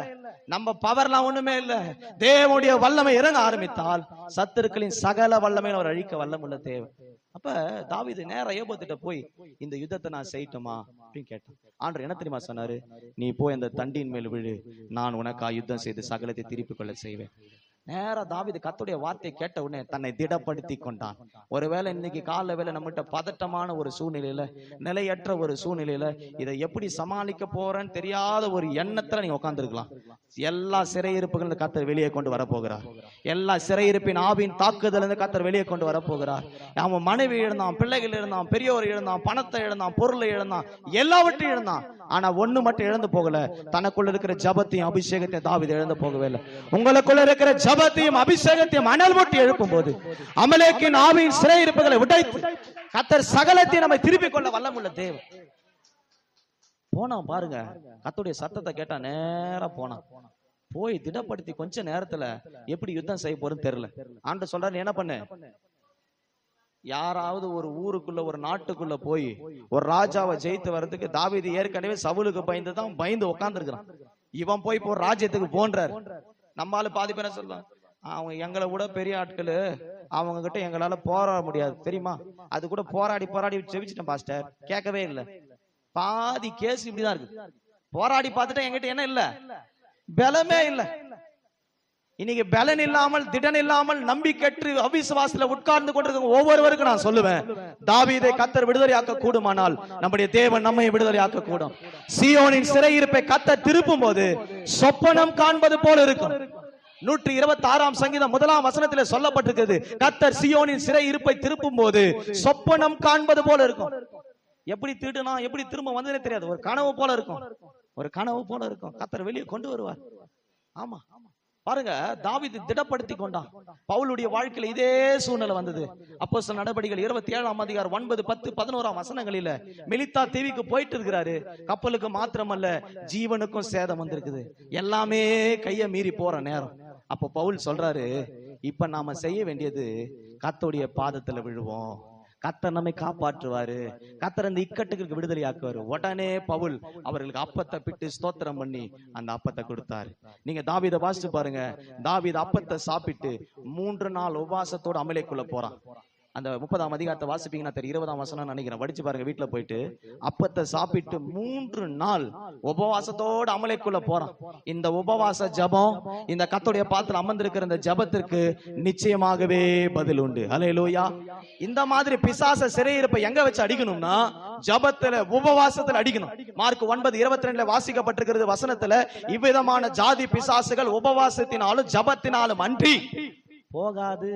நம்ம பவர்லாம் ஒண்ணுமே இல்ல. தேவனுடைய வல்லமை இறங்க ஆரம்பித்தால் சத்துருக்களின் சகல வல்லமை அவர் அழிக்க வல்லமுள்ள தேவன். அப்ப தாவீது நேரா ஏபோத்திட்ட போய் இந்த யுத்தத்தை நான் செய்யட்டுமா அப்படின்னு கேட்டான். ஆண்டவர் என்ன தெரியுமா சொன்னாரு? நீ போய் அந்த தண்டின் மேல் விழு, நான் உனக்கா யுத்தம் செய்து சகலத்தை திருப்பிக் கொள்ள செய்வேன். நேரா தாவீது கர்த்தருடைய வார்த்தையை கேட்ட உடனே தன்னை திடப்படுத்தி கொண்டான். ஒருவேளை இன்னைக்கு கால வேலை நம்மகிட்ட பதட்டமான ஒரு சூழ்நிலையில, நிலையற்ற ஒரு சூழ்நிலையில, இதை எப்படி சமாளிக்க போறேன்னு தெரியாத ஒரு எண்ணத்துல நீங்க உட்கார்ந்துருக்கலாம். எல்லா சிறையிருப்புகளும் கர்த்தர் வெளியே கொண்டு வரப்போகிறார். எல்லா சிறையிருப்பின் ஆவின் தாக்குதல் இருந்து கர்த்தர் வெளியே கொண்டு வரப்போகிறார். அவன் மனைவி இழந்தான், பிள்ளைகள் இழந்தான், பெரியோர் இழந்தான், பணத்தை இழந்தான், பொருளை இழந்தான், எல்லாவற்றையும் இழந்தான். ஆனா ஒண்ணு மட்டும் இழந்து போகல, தனக்குள்ள இருக்கிற ஜபத்தையும் அபிஷேகத்தையும் தாவீது இழந்து போகவே இல்லை. உங்களுக்குள்ள இருக்கிற ஜபத்தையும் அபிஷேகத்தையும் அனல் மூட்டி எழுப்பும் போது அமலேக்கின் ஆவியின் சிறையிருப்புகளை உடைத்து கர்த்தர் சகலத்தையும் நம்மை திருப்பிக் கொள்ள வல்லமுள்ள தேவன். போனான் பாருங்க, கர்த்தருடைய சத்தத்தை கேட்டா நேரா போனான். போய் திடப்படுத்தி கொஞ்ச நேரத்துல எப்படி யுத்தம் செய்ய போறேன்னு தெரியல. ஆண்டு சொல்றாரு, என்ன பண்ணு, யாராவது ஒரு ஊருக்குள்ள ஒரு நாட்டுக்குள்ள போய் ஒரு ராஜாவை ஜெயித்து வர்றதுக்கு, தாவீது ஏற்கனவே சவுலுக்கு பயந்து உட்கார்ந்து இருக்கிறான். இவன் போய் இப்போ ராஜ்யத்துக்கு போன்றார். நம்மளால பாதி பேரை சொல்லலாம், அவங்க எங்களை விட பெரிய ஆட்கள், அவங்க கிட்ட எங்களால போராட முடியாது தெரியுமா, அது கூட போராடி ஜெயிச்சிட்டேன் பாஸ்டர். கேட்கவே இல்லை. பாதி கேஸ் இப்படிதான் இருக்கு. போராடி பார்த்துட்டா என்கிட்ட என்ன இல்ல, பலமே இல்ல. இன்னைக்கு பலன் இல்லாமல், திடன் இல்லாமல், நம்பிக்கற்று அவிசுவாசத்துல உட்கார்ந்து கொண்டிருக்க ஒவ்வொருவருக்கும் நான் சொல்லுவேன், தாவீதை கர்த்தர் விடுதலையாக்க கூடுமானால் நம்முடைய தேவன் நம்மை விடுதலையாக்க கூடும். சீயோனின் சிறையிருப்பை கர்த்தர் திருப்பும் போது சொப்பனம் காண்பது போல இருக்கும். 126 சங்கீதம் 1 வசனத்திலே சொல்லப்பட்டிருக்கிறது, கர்த்தர் சீயோனின் சிறையிருப்பை திருப்பும் போது சொப்பனம் காண்பது போல இருக்கும். எப்படி திருடுனா எப்படி திரும்ப வந்ததே தெரியாது. ஒரு கனவு போல இருக்கும், ஒரு கனவு போல இருக்கும். கர்த்தர் வெளியே கொண்டு வருவார். ஆமா பாருங்க, தாவீது திடப்படுத்தி கொண்டான். பவுலுடைய வாழ்க்கையில இதே சூழ்நிலை வந்தது. அப்போஸ்தலர் நடபடிகள் 27 அதிகாரம் 9, 10, 11 வசனங்களில மெலித்தா தீவுக்கு போயிட்டு இருக்கிறாரு. கப்பலுக்கு மாத்திரமல்ல, ஜீவனுக்கும் சேதம் வந்திருக்குது. எல்லாமே கைய மீறி போற நேரம். அப்போ பவுல் சொல்றாரு, இப்ப நாம செய்ய வேண்டியது கர்த்தருடைய பாதத்துல விழுவோம், கர்த்தர் நம்மை காப்பாற்றுவாரு, கர்த்தர் அந்த இக்கட்டுக்கு விடுதலை ஆக்குவாரு. உடனே பவுல் அவர்களுக்கு அப்பத்தை பிட்டு ஸ்தோத்திரம் பண்ணி அந்த அப்பத்தை கொடுத்தாரு. நீங்க தாவீதை வாசிச்சு பாருங்க. தாவீது அப்பத்தை சாப்பிட்டு 3 நாள் உபவாசத்தோடு அமலேக்குள்ள போறான். அந்த 30 அதிகாரத்தை வாசிப்பீங்கன்னா தெரியும், 20 வசனம் நினைக்கிறேன், படிச்சு பாருங்க வீட்டுல போயிட்டு. அப்பத்தை சாப்பிட்டு 3 நாள் உபவாசத்தோடு அமலேக்குள்ள போறான். இந்த உபவாச ஜபம், இந்த கர்த்தருடைய பாத்திரம் அமர்ந்திருக்கிற இந்த ஜபத்திற்கு நிச்சயமாகவே பதில் உண்டு. ஹல்லேலூயா. இந்த மாதிரி பிசாச சிறையிருப்பை எங்க வச்சு அடிக்கணும்னா ஜபத்துல, உபவாசத்துல அடிக்கணும். மார்க் 9:22 வாசிக்கப்பட்டிருக்கிறது வசனத்துல, இவ்விதமான ஜாதி பிசாசுகள் உபவாசத்தினாலும் ஜபத்தினாலும் அன்றி போகாது.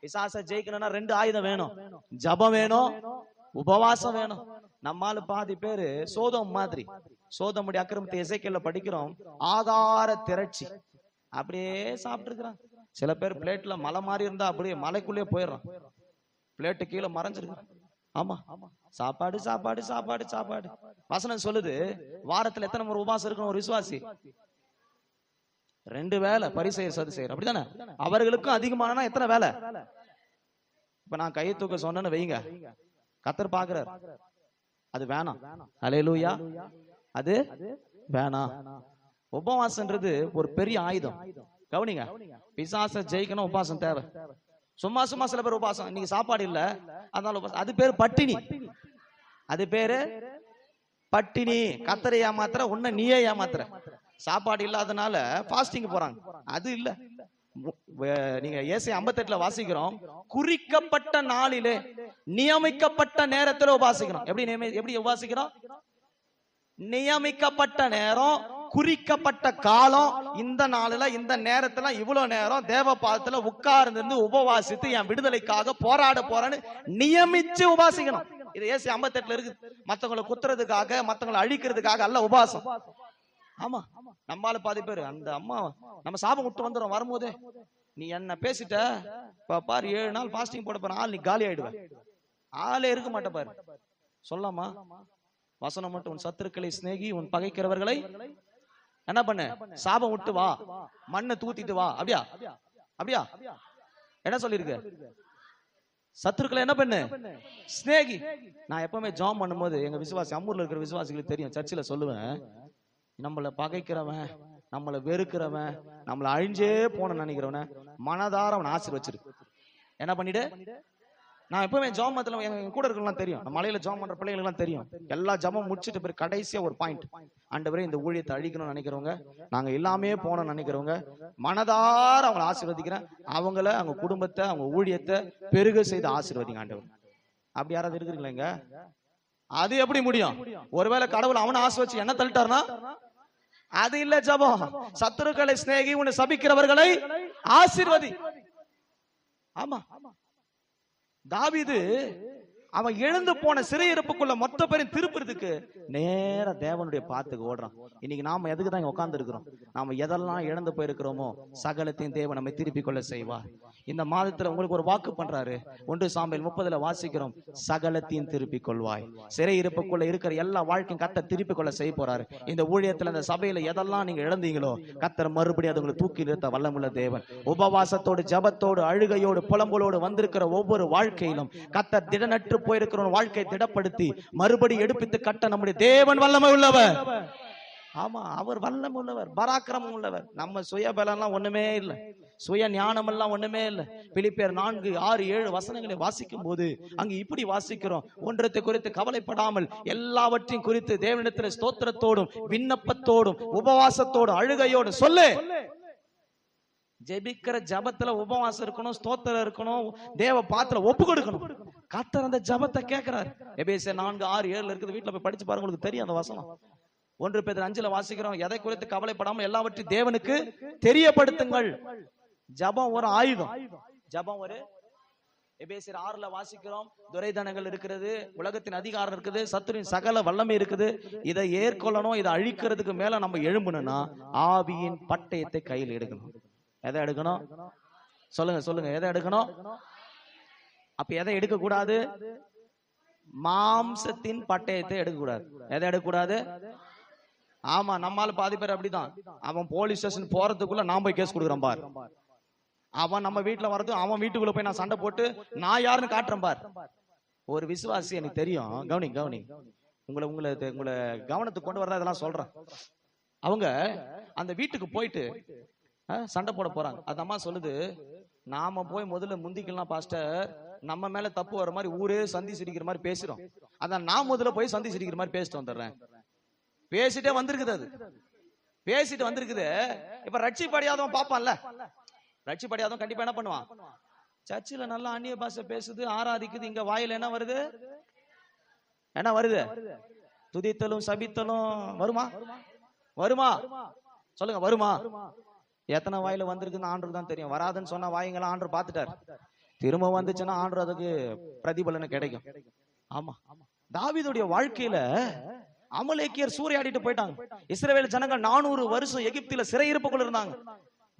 பிசாச ஜெயிக்கணும்னா 2 ஆயுதம் வேணும், ஜபம் வேணும், உபவாசம் வேணும். நம்மால பாதி பேரு சோதம் மாதிரி, சோதமுடைய அக்கிரமத்தை எசேக்கியேல்ல படிக்கிறோம், ஆகார திரட்சி அப்படியே சாப்பிட்டு இருக்கிறான். சில பேர் பிளேட்ல மலை மாதிரி இருந்தா அப்படியே மலைக்குள்ளே போயிடுறான், பிளேட்டு கீழே மறைஞ்சிருக்கு. ஆமா, சாப்பாடு சாப்பாடு சாப்பாடு சாப்பாடு. வசனம் சொல்லுது, வாரத்துல எத்தனை முறை உபவாசம் இருக்கணும் ஒரு விசுவாசி? 2 வேளை. பரிசேயர் சதுசேயர் அப்படித்தானே? அவர்களுக்கும் அதிகமானா எத்தனை வேலை? இப்ப நான் கையை தூக்க சொன்னேன்னு வைங்க, கர்த்தர் பாக்குறார், அது வேணாம். ஹல்லேலூயா. அது வேணாம். உபவாசம்ன்றது ஒரு பெரிய ஆயுதம். கவனிங்க, பிசாச ஜெயிக்கணும் உபவாசம் தேவை. சும்மா சில பேர் உபவாசம், இன்னைக்கு சாப்பாடு இல்ல அதனால உபவாசம், அது பேரு பட்டினி. அது பேரு பட்டினி. கர்த்தரை ஏமாத்துற, உன்னை நீயே ஏமாத்துற. சாப்பாடு இல்லாதனால ஃபாஸ்டிங் போறாங்க, அது இல்ல. நீங்க ஏசாயா 58 வாசிக்கிறோம், குறிக்கப்பட்ட நாளிலே நியமிக்கப்பட்ட நேரத்துல உபாசிக்கிறோம். எப்படி உபாசிக்கிறோம்? நியமிக்கப்பட்ட நேரம், குறிக்கப்பட்ட காலம். இந்த நாளில இந்த நேரத்துல இவ்வளவு நேரம் தேவ பாதத்துல உட்கார்ந்து உபவாசித்து என் விடுதலைக்காக போராட போறேன்னு நியமிச்சு உபாசிக்கணும். இது ஏசாயா 58 இருக்கு. மத்தவங்களை குத்துறதுக்காக, மத்தவங்களை அழிக்கிறதுக்காக அல்ல உபவாசம். ஆமா, நம்மால பாதி பேரு அந்த அம்மா நம்ம சாபம் விட்டு வந்துடும். வரும்போதே நீ என்ன பேசிட்ட பாரு, 7 நாள் பாஸ்டிங் போட போற ஆள் நீ காலி ஆயிடுவ, ஆளே இருக்க மாட்ட பாரு. சொல்லாமா வசனம் மட்டும், உன் சத்துருக்களை சிநேகி, உன் பகைக்கிறவர்களை என்ன பண்ணு, சாபம் விட்டு வா, மண்ணை தூத்திட்டு வா. அப்படியா அப்படியா என்ன சொல்லிருக்கு? சத்துருக்களை என்ன பண்ணு, சிநேகி. நான் எப்பவுமே ஜாம் பண்ணும்போது எங்க விசுவாசி, அம்மூர்ல இருக்கிற விசுவாசிகளுக்கு தெரியும், சர்ச்சில் சொல்லுவேன், நம்மளை பகைக்கிறவன், நம்மளை வெறுக்கிறவன், நம்மளை அழிஞ்சே போன நினைக்கிறவன மனதார அவன் ஆசீர்வச்சிருக்கு. என்ன பண்ணிடு, நான் எப்பவுமே ஜாமத்துல எங்க கூட இருக்கலாம் தெரியும், நம்ம மலையில ஜாம் பண்ற பிள்ளைகளுக்கு எல்லாம் தெரியும். எல்லா ஜாமும் முடிச்சுட்டு பிறகு கடைசியா ஒரு பாயிண்ட், ஆண்டவரே இந்த ஊழியத்தை அழிக்கணும்னு நினைக்கிறவங்க, நாங்க எல்லாமே போனோம்னு நினைக்கிறவங்க, மனதார அவங்களை ஆசீர்வதிக்கிறேன். அவங்கள, அவங்க குடும்பத்தை, அவங்க ஊழியத்தை பெருக செய்து ஆசீர்வதிங்க ஆண்டவர். அப்படி யாராவது இருக்கிறீங்களா? அது எப்படி முடியும்? ஒருவேளை கடவுள் அவனை ஆசீர்வச்சு என்ன தள்ளிட்டார்னா அது இல்ல ஜபம். சத்துருக்களை சிநேகி, உன்னை சபிக்கிறவர்களை ஆசீர்வதி. ஆமா, தாவீது அவன் எழுந்து போன சிறையிருப்புக்குள்ள மொத்த பேரும் திருப்புறதுக்கு நேர தேவனுடைய பாத்துக்கு ஓடுறான். இன்னைக்கு நாம எதுக்கு தான் உட்கார்ந்து இருக்கிறோம்? நாம எதெல்லாம் இழந்து போயிருக்கிறோமோ சகலத்தையும் தேவன் நம்மை திருப்பி கொள்ள செய்வார். இந்த மாதத்துல உங்களுக்கு ஒரு வாக்கு பண்றாரு. 1 சாமுவேல் 30 வாசிக்கிறோம், சகலத்தையும் திருப்பி கொள்வாய். சிறையிருப்புக்குள்ள இருக்கிற எல்லா வாழ்க்கையும் கர்த்தர் திருப்பி கொள்ள செய்ய போறாரு. இந்த ஊழியத்துல இந்த சபையில எதெல்லாம் நீங்க இழந்தீங்களோ கர்த்தர் மறுபடியும் அதை தூக்கி நிறுத்த வல்லமுள்ள தேவன். உபவாசத்தோடு ஜபத்தோடு அழுகையோடு புலம்பலோடு வந்திருக்கிற ஒவ்வொரு வாழ்க்கையிலும் கர்த்தர் திடனற்று போயிருக்கிற வாழ்க்கை திடப்படுத்தி மறுபடி எடுப்பித்து கட்ட நம்முடைய தேவன் வல்லமை உள்ளவர். ஆமா, அவர் வல்லமை உள்ளவர், பராக்கிரமம் உள்ளவர். நம்ம சுய பலம் ஒண்ணுமே இல்லை, சுய ஞானம் எல்லாம் ஒண்ணுமே இல்லை. பிலிப்பியர் 4, 6, 7 வசனங்களை வாசிக்கும் போது அங்கு இப்படி வாசிக்கிறோம், ஒன்றத்தை குறித்து கவலைப்படாமல் எல்லாவற்றையும் குறித்து தேவனிடத்தில் ஸ்தோத்திரத்தோடும் விண்ணப்பத்தோடும் உபவாசத்தோடும் அழுகையோடும் சொல்லு. ஜெபிக்கிற ஜபத்துல உபவாசம் இருக்கணும், ஸ்தோத்திரம் இருக்கணும், தேவ பாத்துல ஒப்பு கொடுக்கணும். கர்த்தர் அந்த ஜபத்தை கேட்கிறார். எபேசியர் 4, 6, 7 இருக்குது, வீட்டுல போய் படிச்சு பாருங்க, உங்களுக்கு தெரியும் அந்த வசனம். 1 பேதுரு 5 வாசிக்கிறோம், எதை குறித்து கவலைப்படாமல் எல்லாவற்றையும் தேவனுக்கு தெரியப்படுத்துங்கள். ஜபம் ஒரு ஆயுதம், ஜபம் ஒரு. எபேசியர் 6 வாசிக்கிறோம், துரைதனங்கள் இருக்கிறது, உலகத்தின் அதிகாரம் இருக்குது, சத்துருவின் சகல வல்லமை இருக்குது. இதை ஏற்கொள்ளணும், இதை அழிக்கிறதுக்கு மேல நம்ம எழும்பணும்னா ஆவியின் பட்டயத்தை கையில் எடுக்கணும். எதை எடுக்கணும் சொல்லுங்க, சொல்லுங்க, எதை எடுக்கணும்? அப்ப எதை எடுக்க கூடாது? மாம்சத்தின் பட்டயத்தை எடுக்க கூடாது. எதை எடுக்க கூடாது? ஆமா, நம்மால பாதி பேர் அப்படிதான். அவன் போலீஸ் ஸ்டேஷன் போறதுக்குள்ள நான் போய் கேஸ் கொடுக்குறேன் பார். அவன் நம்ம வீட்டுல வர்றது, அவன் வீட்டுக்குள்ள போய் நான் சண்டை போட்டு நான் யாருன்னு காட்டுறேன் பார். ஒரு விசுவாசி எனக்கு தெரியும், கவனி கவனி, உங்களை உங்களை உங்களை கவனத்துக்கு கொண்டு வரதா இதெல்லாம் சொல்றேன். அவங்க அந்த வீட்டுக்கு போயிட்டு சண்டை போட போறாங்க. அந்த அம்மா சொல்லுது, நாம போய் முதல்ல முந்திக்கலாம் பாஸ்டர், நம்ம மேல தப்பு வர மாதிரி ஊரே சந்தி சிரிக்கிற மாதிரி பேசுறோம், அதான் நான் முதல்ல போய் சந்தி சிரிக்கிற மாதிரி பேசிட்டு வந்துடுறேன். பேசிட்டே வந்திருக்குது, அது பேசிட்டு வந்திருக்குது. இப்ப ரட்சிப்படையாதவன் பாப்பான்ல, ரட்சிப்படையாதவன் கண்டிப்பா என்ன பண்ணுவான்? சர்ச்சில் நல்லா அந்நிய பாஷை பேசுது, ஆராதிக்குது, இங்க வாயில என்ன வருது? என்ன வருது? துதித்தலும் சபித்தலும் வருமா? வருமா? சொல்லுங்க, வருமா? எத்தனை வாயில வந்திருக்குன்னு ஆண்டவர் தான் தெரியும். வராதுன்னு சொன்னா வாய்ங்கெல்லாம் ஆண்டவர் பார்த்துட்டார். திரும்ப வந்துச்சுன்னா ஆண்டவர் அதுக்கு பிரதிபலனை கிடைக்கும். ஆமா, தாவீதுடைய வாழ்க்கையில அமலேக்கியர் சூறையாடிட்டு போயிட்டாங்க. இஸ்ரவேல் ஜனங்கள் 400 வருஷம் எகிப்தில சிறையிருப்புக்குள்ள இருந்தாங்க.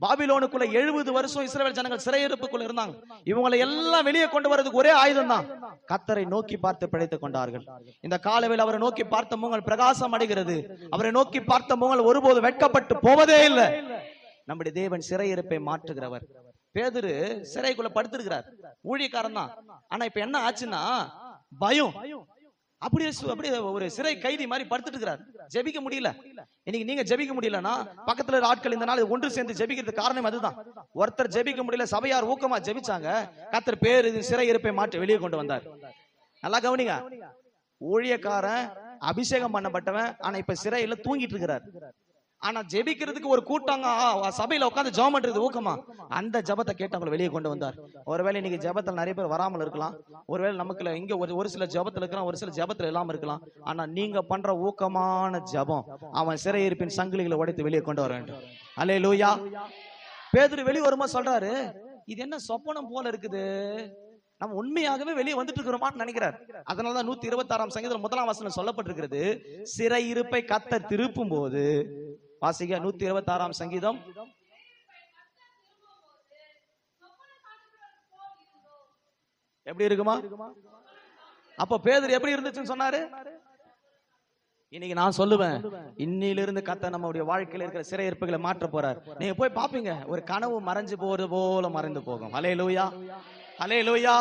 பாபிலோனுக்குள்ள 70 வருஷம் இஸ்ரவேல் ஜனங்கள் சிறையிருப்புக்குள்ள இருந்தாங்க. இவங்களை எல்லாம் வெளியே கொண்டு வரதுக்கு ஒரே ஆயுதம் தான், கர்த்தரை நோக்கி பார்த்து பிழைத்துக் கொண்டார்கள். இந்த காலவேளை அவரை நோக்கி பார்த்த முகங்கள் பிரகாசம் அடைகிறது. அவரை நோக்கி பார்த்த முகங்கள் ஒருபோது வெட்கப்பட்டு போவதே இல்லை. நம்முடைய தேவன் சிறையிருப்பை மாற்றுகிறவர். பேதுரு சிறைக்குள்ள படுத்திருக்கிறார், ஊழியக்காரன் தான். ஆனா இப்ப என்ன ஆச்சுன்னா பயம். அப்படியே ஒரு சிறை கைதி மாதிரி படுத்துட்டு இருக்கிறார். ஜெபிக்க முடியல. இன்னைக்கு நீங்க ஜெபிக்க முடியலன்னா பக்கத்துல ஆட்கள் இந்த நாள் ஒன்று சேர்ந்து ஜெபிக்கிறதுக்கு காரணம் அதுதான். ஒருத்தர் ஜெபிக்க முடியல, சபையார் ஊக்கமா ஜெபிச்சாங்க, கர்த்தர் பேரு சிறையிருப்பை மாற்றி வெளியே கொண்டு வந்தார். நல்லா கவனிங்க, ஊழியக்காரன் அபிஷேகம் பண்ணப்பட்டவன், ஆனா இப்ப சிறையில தூங்கிட்டு இருக்கிறார். ஆனா ஜெபிக்கிறதுக்கு ஒரு கூட்டாங்க சபையில உட்காந்து ஜெபம் பண்றது ஊக்கமா, அந்த ஜபத்தை கேட்டு அவங்களை வெளியே கொண்டு வந்தார். ஒருவேளை இன்னைக்கு ஜபத்தில் நிறைய பேர் வராமல் இருக்கலாம், ஒருவேளை நமக்குள்ள இங்க ஒரு சில ஜபத்துல இருக்கலாம், ஒரு சில ஜபத்துல இல்லாம இருக்கலாம். ஆனா நீங்க பண்ற ஊக்கமான ஜபம் அவன் சிறையிருப்பின் சங்கிலிகளை உடைத்து வெளியே கொண்டு வர வேண்டும். அல்லேலூயா. பேதுரு வெளியே வருமா சொல்றாரு, இது என்ன சொப்பனம் போல இருக்குது, நம்ம உண்மையாகவே வெளியே வந்துட்டு இருக்கிறோமான்னு நினைக்கிறார். அதனாலதான் 126 சங்கீதம் 1 வசனம் சொல்லப்பட்டிருக்கிறது, சிறையிருப்பை கர்த்தர் திருப்பும் போது. வாசிக்க 126 சங்கீதம். எப்படி இருக்குமா? அப்ப பேதுரு எப்படி இருந்துச்சுன்னு சொன்னாரு. இன்னைக்கு நான் சொல்லுவேன், இன்னிலிருந்து கர்த்தர் நம்முடைய வாழ்க்கையில இருக்கிற சிறையிருப்புகளை மாற்ற போறார். நீங்க போய் பாப்பீங்க, ஒரு கனவு மறைஞ்சு போறது போல மறைந்து போகும். அல்லேலூயா, அல்லேலூயா.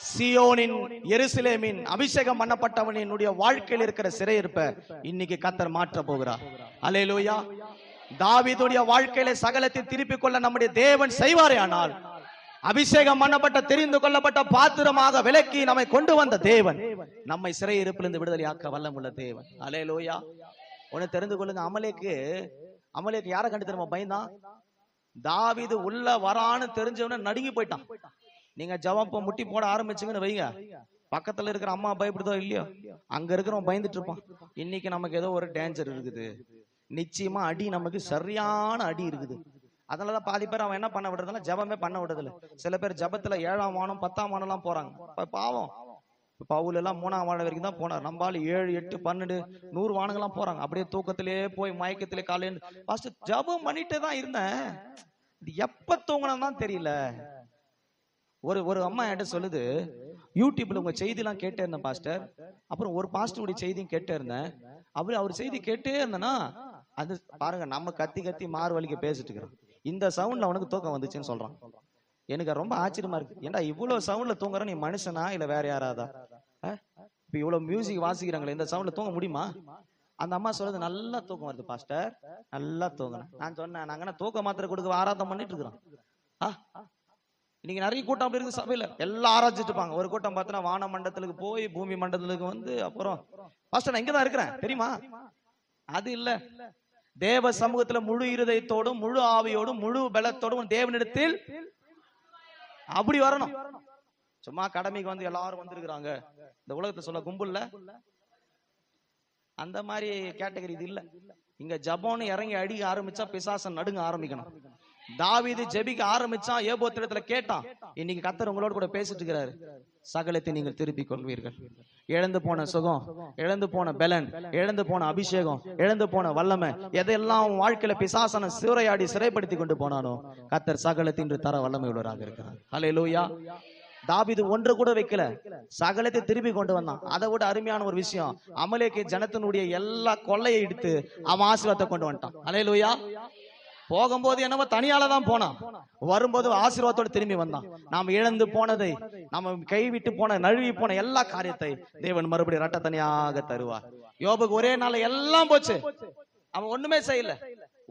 சியோனின் எருசலேமின் அபிஷேகம் பண்ணப்பட்டவனுடைய வாழ்க்கையில் இருக்கிற சிறையிருப்பை இன்னைக்கு கர்த்தர் மாற்ற போகிறார். அல்லேலூயா. தாவீதுடைய வாழ்க்கையில சகலத்தை திருப்பிக் கொள்ள நம்முடைய தேவன் செய்வாரே, ஆனால் அபிஷேகம் பண்ணப்பட்ட தெரிந்து கொள்ளப்பட்ட பாத்திரமாக விலக்கி நம்மை கொண்டு வந்த தேவன் நம்மை சிறையிருப்பிலிருந்து விடுதலையாக்க வல்லமுள்ள தேவன். அல்லேலூயா. ஒன்னு தெரிந்து கொள்ளுங்க, அமலேக்கு யாரை கண்டு தெரியுமா பயந்தான்? தாவீது உள்ள வரான்னு தெரிஞ்சவன நடுங்கி போயிட்டான். நீங்க ஜெபம் முட்டி போட ஆரம்பிச்சுங்கன்னு வைங்க, பக்கத்துல இருக்கிற அம்மா பயப்படுதோ இல்லையோ, அங்க இருக்கிறவன் பயந்துட்டு இருப்பான். இன்னைக்கு நமக்கு ஏதோ ஒரு டேஞ்சர் இருக்குது, நிச்சயமா அடி, நமக்கு சரியான அடி இருக்குது. அதனாலதான் பாதி பேர் அவன் என்ன பண்ண விடுறதுல, ஜபமே பண்ண விடுறதில்ல. சில பேர் ஜபத்துல 7ஆம் வானம் 10ஆம் வானம் எல்லாம் போறாங்க. பாவம், பவுல் எல்லாம் 3ஆம் வானம் வரைக்கும் தான் போனார். நம்மளால 7, 8, 12, 100 வானங்கள்லாம் போறாங்க. அப்படியே தூக்கத்திலே போய் மயக்கத்திலே காலையில் பாஸ்டர் ஜபம் பண்ணிட்டே தான் இருந்தேன், இது எப்ப தூங்கணும் தான் தெரியல. ஒரு அம்மா என்கிட்ட சொல்லுது, யூடியூப்ல உங்க செய்தி எல்லாம் கேட்டே இருந்தேன் பாஸ்டர், அப்புறம் ஒரு பாஸ்டருடைய செய்தியும் கேட்டே இருந்தேன், அவர் செய்தி கேட்டே இருந்தேன்னா அது பாருங்க, நம்ம கத்தி கத்தி மாறு வலிக்க பேசிட்டு இருக்கிறோம், இந்த சவுண்ட்ல அவனுக்கு தூக்கம் வந்துச்சுன்னு சொல்றான். எனக்கு ரொம்ப ஆச்சரியமா இருக்கு, ஏன்டா இவ்வளவு சவுண்ட்ல தூங்குற, நீ மனுஷனா இல்ல வேற யாராதா? இப்ப இவ்வளவு மியூசிக் வாசிக்கிறாங்களே, இந்த சவுண்ட்ல தூங்க முடியுமா? அந்த அம்மா சொல்றது, நல்லா தூக்கம் வருது பாஸ்டர், நல்லா தூங்கினேன். நான் சொன்னேன், நாங்க தூக்க மாத்திரை கொடுக்க ஆராதனை பண்ணிட்டு இருக்கிறோம். இன்னைக்கு நிறைய கூட்டம் அப்படி இருக்கு சபையில, எல்லாம் ஆராய்ச்சிட்டு இருப்பாங்க. ஒரு கூட்டம் பார்த்தா வான மண்டலத்துக்கு போய் பூமி மண்டலத்துக்கு வந்து அப்புறம் பாஸ்டர் நான் இங்கதான் இருக்கிறேன் தெரியுமா? அது இல்ல, தேவ சமூகத்துல முழு இருதயத்தோடும் முழு ஆவியோடும் முழு பலத்தோடும் தேவனிடத்தில் அப்படி வரணும். சும்மா கடமைக்கு வந்து எல்லாரும் வந்திருக்கிறாங்க, இந்த உலகத்தை சொல்ல கும்பல்ல அந்த மாதிரி கேட்டகரி இது இல்ல. இங்க ஜபோன்னு இறங்கி அடிக்க ஆரம்பிச்சா பிசாசன் நடுங்க ஆரம்பிக்கணும். தாவீது ஜெபிக்க ஆரம்பிச்சான், ஏபோத்திடத்துல கேட்டான். இன்னைக்கு கர்த்தர் உங்களோட கூட பேசிட்டு இருக்கிறாரு, சகலத்தை நீங்கள் திருப்பிக் கொள்வீர்கள். இழந்து போன சுகம், இழந்து போன பலன், இழந்து போன அபிஷேகம், இழந்து போன வல்லமை, எதெல்லாம் வாழ்க்கையில பிசாசன சூறையாடி சிறைப்படுத்தி கொண்டு போனானோ கர்த்தர் சகலத்தின் தர வல்லமை உள்ளவராக இருக்கிறார். ஹல்லேலூயா. தாவீது ஒன்று கூட வைக்கல, சகலத்தை திருப்பி கொண்டு வந்தான். அதை விட அருமையான ஒரு விஷயம், அமலேக்கு ஜனத்தினுடைய எல்லா கொள்ளையை எடுத்து அவன் ஆசீர்வாதத்தை கொண்டு வந்துட்டான். ஹல்லேலூயா. போகும்போது என்னவோ தனியாலதான் போனான், வரும்போது ஆசீர்வாதத்தோடு திரும்பி வந்தான். நாம் இழந்து போனதை, நம்ம கைவிட்டு போன நழுவி போன எல்லா காரியத்தை தேவன் மறுபடியும் இரட்டை தனியாக தருவார். யோபுக்கு ஒரே நாள் எல்லாம் போச்சு, அவன் ஒண்ணுமே செய்யல,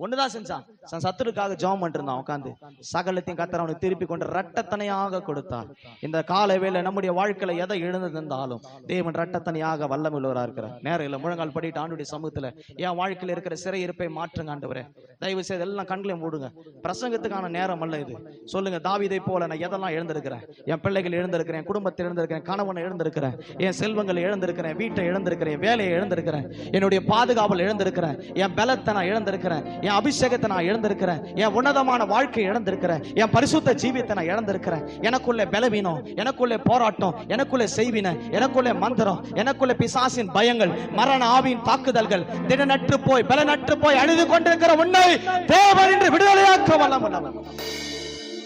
ஒண்ணுதான் செஞ்சான், சத்துருக்காக ஜெபம் பண்ணிட்டு இருந்தான் உட்கார்ந்து. சகலத்தையும் கர்த்தர் அவனுக்கு திருப்பி கொண்டு இரட்டத்தனையாக கொடுத்தார். இந்த கால வேளை நம்முடைய வாழ்க்கையில எதை இழந்திருந்தாலும் தேவன் இரட்டத்தனையாக வல்லமை உள்ளவராக இருக்கிறார். நேரம் இல்லை, முழங்கால் படிட்டு ஆண்டுடைய சமூகத்துல என் வாழ்க்கையில இருக்கிற சிறை இருப்பை மாற்றுங்க ஆண்டவரே, தயவு செய்து எல்லாம் கண்களையும் மூடுங்க. பிரசங்கத்துக்கான நேரம் அல்ல இது. சொல்லுங்க, தாவீதை போல நான் எதெல்லாம் இழந்திருக்கிறேன், என் பிள்ளைகள் இழந்திருக்கிறேன், குடும்பத்தை இழந்திருக்கிறேன், கணவனை இழந்திருக்கிறேன், என் செல்வங்களை இழந்திருக்கிறேன், வீட்டை இழந்திருக்கிறேன், வேலையை இழந்திருக்கிறேன், என்னுடைய பாதுகாவல் இழந்திருக்கிறேன், என் பலத்தை நான் இழந்திருக்கிறேன், என் அபிஷேகத்தை நான் இழந்திருக்கிறேன், என் உன்னதமான வாழ்க்கை இழந்திருக்கிறேன், என் பரிசுத்த ஜீவியத்தை நான் இழந்திருக்கிறேன். எனக்குள்ள பலவீனம், எனக்குள்ள போராட்டம், எனக்குள்ள செய்வினை, எனக்குள்ள மந்திரம், எனக்குள்ள பிசாசின் பயங்கள், மரண ஆவியின் தாக்குதல்கள், திடனற்று போய் பலனற்று போய் அழுது கொண்டிருக்கிற உன்னை தேவன் என்று விடுதலையாக்க வல்லவர்.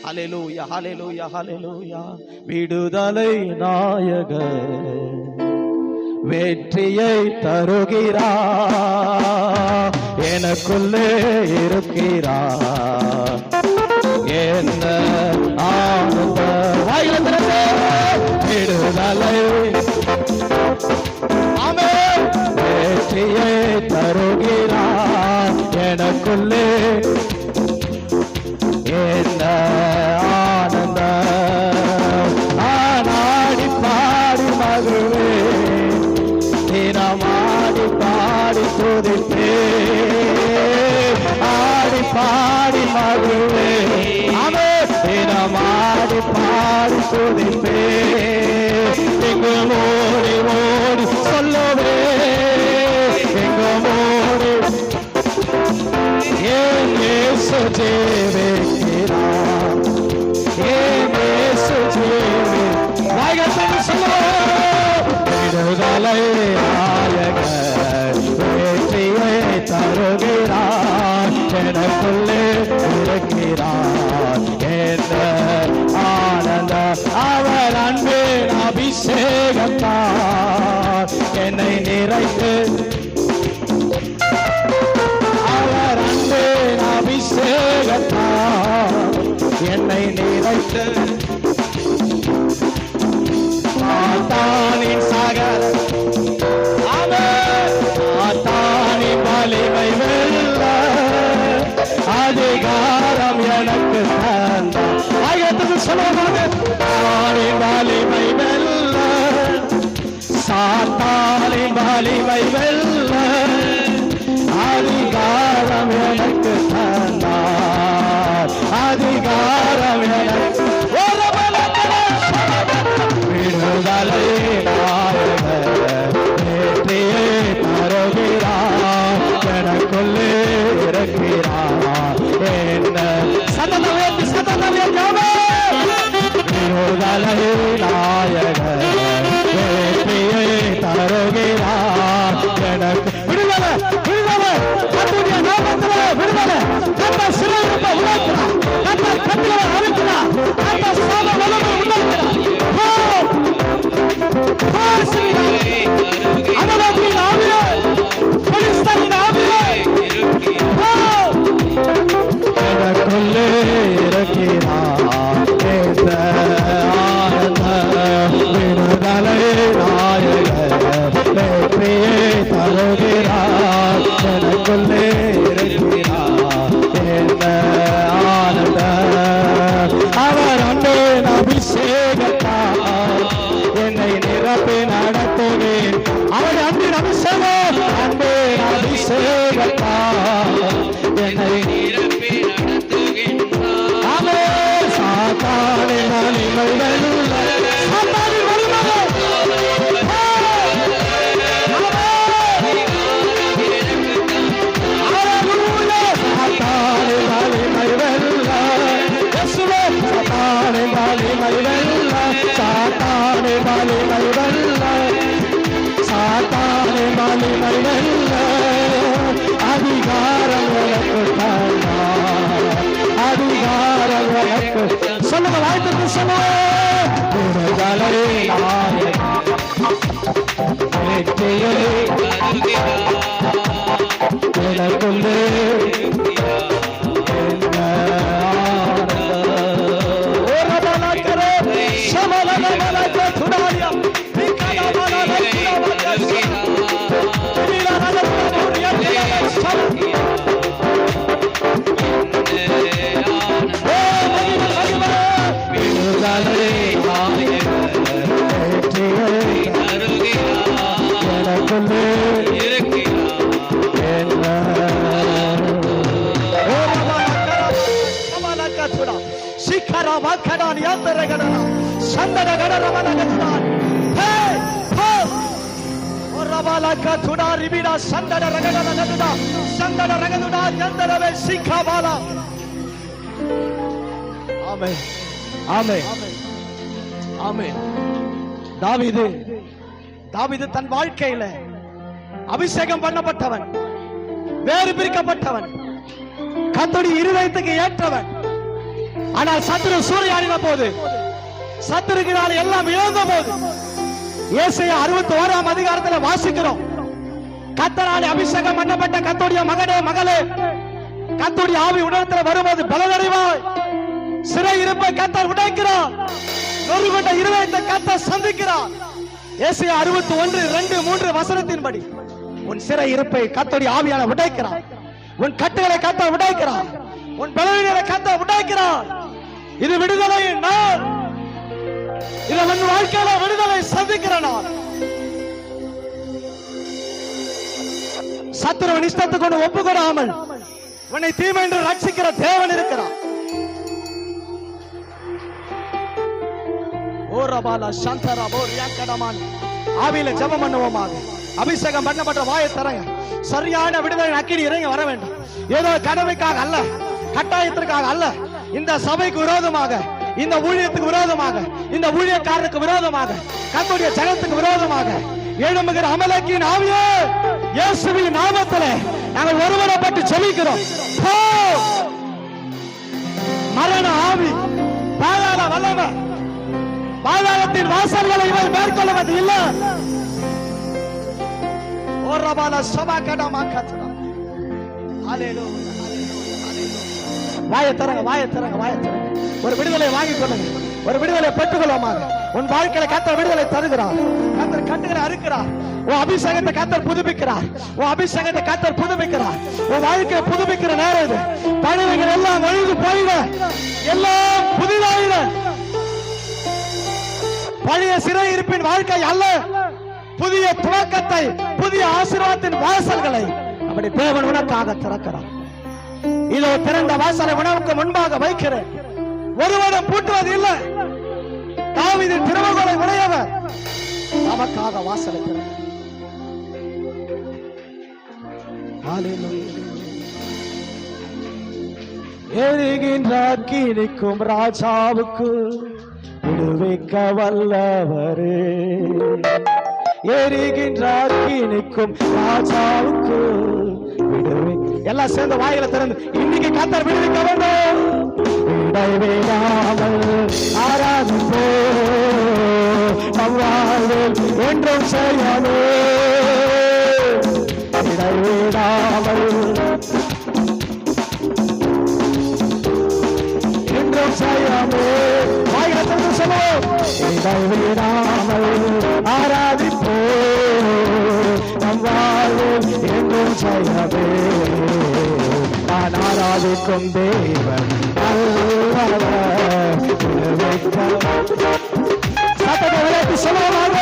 ஹல்லேலூயா, ஹல்லேலூயா, ஹல்லேலூயா. விடுதலை நாயகர் வெற்றியை தருகிறார், எனக்குள்ளே இருக்கிறார், என்ன ஆனந்த விடுதலை, ஆமென், வெற்றியை தருகிறார், எனக்குள்ளே என்ன ஆனந்த, ஆனாடி பாடி மகிழ்வே, தினமாடி பாடி துதிப்பே, ஆடி பாடி மகிழ்வே, தினமாடி பாடி துதிப்பே, எங்கு ஓடி ஓடி சொல்லவே, எங்கு ஓடி ஏன் இயேசு ஜீவிக்கிறார், ஏன் இயேசு ஜீவிக்கிறார், விடுதலை நாயகர் வெற்றியை தருகிறார், எனக்குள்ளே இருக்கிறார், என்ன ஆனந்த, அவர் அன்பின் அபிஷேகத்தார் என்னை நிறைத்து, அவர் அன்பின் அபிஷேகத்தார் என்னை நிறைத்து, சாத்தானின் சகல, சாத்தானின் வலிமை வெல்ல அதிகாரம் எனக்கு தந்தார். ஆயத்துக்கு சொல்லுவாங்க, சாத்தானின் வலிமை வெல்ல, சாத்தானின் வலிமை வெல்ல அதிகாரம் எனக்கு தந்தார், அதிகாரம் எனக்கு விடுதலை நாயகர் வெற்றியை தருகிறார், எனக்குள்ளே இருக்கிறார், என்ன சதனமே விடுதலை நாயகர் எனக்குள்ளே இருக்கிறார் என்ற ஆனந்த விடுதலை நாயகர் வெற்றியை தருகிறார் எனக்குள்ளே இருக்கிறார் என்ற ஆனந்த அவர் அன்பேன் அபிஷேகத்தார் என்னை நிரப்பி நடத்துவேன் அவர் அன்பின் அபிஷேகம் அன்பேன் அபிஷேகத்தார் என்னை நிரப்பி நடத்துகின்றார் ஆமே சாத்தானே நலிமை வெல்ல சாத்தானே வருமோ சாத்தானே நலிமை வெல்ல இயேசுவே சாத்தானே நலிமை வெல்ல சாத்தானே நலிமை வெல்ல சாத்தானே நலிமை வெல்ல அதிகாரம் எனக்கு அதிகாரம் எனக்கு சொல்லுங்க வாழ்த்துக்கு சொல்லுங்களை எனக்குள்ளே தாவீது தன் வாழ்க்கையில அபிஷேகம் பண்ணப்பட்டவன், வேறு பிரிக்கப்பட்டவன், கர்த்தருடைய இருதயத்துக்கு ஏற்றவன். ஆனால் சத்துரு சூறையாடின போது, சத்துருக்கிறால் எல்லாம் இழந்த போது, ஏசாயா 61ஆம் அதிகாரத்தில் வாசிக்கிறோம். கர்த்தரால் அபிஷேகம் பண்ணப்பட்ட கர்த்தருடைய மகனே மகளே, கர்த்தருடைய ஆவி உணர்த்தல வரும்போது பலனடைவாய். சிறை இருப்பை கர்த்தர் உடைக்கிறார், நொறுங்குண்ட இருதயத்தை கர்த்தர் சந்திக்கிறார். ஏசாயா 61:2-3 வசனத்தின்படி உன் சிறை இருப்பை கர்த்தருடைய ஆவியான உடைக்கிறார், உன் கட்டுகளை கர்த்தர் உடைக்கிறார், உன் பலவீனங்களை கர்த்தர் உடைக்கிறார். இது விடுதலையின் நாள், இது உன் வாழ்க்கையில விடுதலை சந்திக்கிற நாள். சத்துருவின் இஷ்டத்துக்கு கொண்டு ஒப்புக்கொடாமல் உன்னை தீமை என்று ரட்சிக்கிற தேவன் இருக்கிறார். ஆவியில ஜெபம் பண்ணுவோமாக. அபிஷேகம் பண்ணப்பட்ட வாயை தரங்க. சரியான விடுதலை அக்கினி இறங்கி வர வேண்டும். ஏதோ கடமைக்காக அல்ல, கட்டாயத்திற்காக அல்ல, இந்த சபைக்கு விரோதமாக, இந்த ஊழியத்துக்கு விரோதமாக, இந்த ஊழியக்காரருக்கு விரோதமாக, கர்த்தருடைய ஜனத்துக்கு விரோதமாக எழும்புகிற அமலேக்கின் ஆவியே இயேசுவின் நாமத்திலே நாங்கள் ஒருவரைப்பட்டு ஜெபிக்கிறோம். மரண ஆவி, பாதாள வல்லமை, பாதாளத்தின் வாசல்களை இவர் மேற்கொள்வது இல்லை. வாயை தரங்க, வாயை தரங்க, வாயை தரங்க. ஒரு விடுதலை வாங்கிக் கொள்ளுங்க, ஒரு விடுதலை பெற்றுக்கொள்ளுமாக. உன் வாழ்க்கையில கர்த்தர் விடுதலை தருகிறார், கர்த்தர் கட்டுகளை அறுக்கிறார். உன் அபிஷேகத்தை கர்த்தர் புதுப்பிக்கிறார், உன் அபிஷேகத்தை கர்த்தர் புதுப்பிக்கிறார். உன் வாழ்க்கையை புதுப்பிக்கிற நேரம் இது. பழையவைகள் எல்லாம் ஒழுங்கு போயிட, எல்லாம் புதிதாயிட. பழைய சிறை இருப்பின் வாழ்க்கை அல்ல, புதிய துவக்கத்தை, புதிய ஆசீர்வாதத்தின் வாசல்களை அப்படி தேவன் உனக்காக திறக்கிறார். இதோ திறந்த வாசலை உணவுக்கு முன்பாக வைக்கிறேன், ஒருவரும் பூட்டுவது இல்லை. தாவீது திறவுகோலை உடையவர், நமக்காக வாசலை திறந்தார். எரிகின்ற அக்கினிக்கும் ராஜாவுக்கு விடுவிக்க வல்லவரே, எரிகின்ற அக்கினிக்கும் ராஜாவுக்கு விடுவி. எல்லாம் சேர்ந்து வாயில திறந்து இன்னைக்கு கர்த்தர் விடுவிக்க வேண்டும். இடைவிடாமல் ஆராதிப்போ நவ்வாழ்வில் என்றும் செய்யவே, இடைவிடாமல் இடைவிடாமல் ஆராதிப்போ நம் வாழ்வில் எங்கும் ஜெயமே நான் ஆராதிக்கும் தேவன் நல்லவர் சத்தத்தை விளையாட்டு சொல்லுவாங்க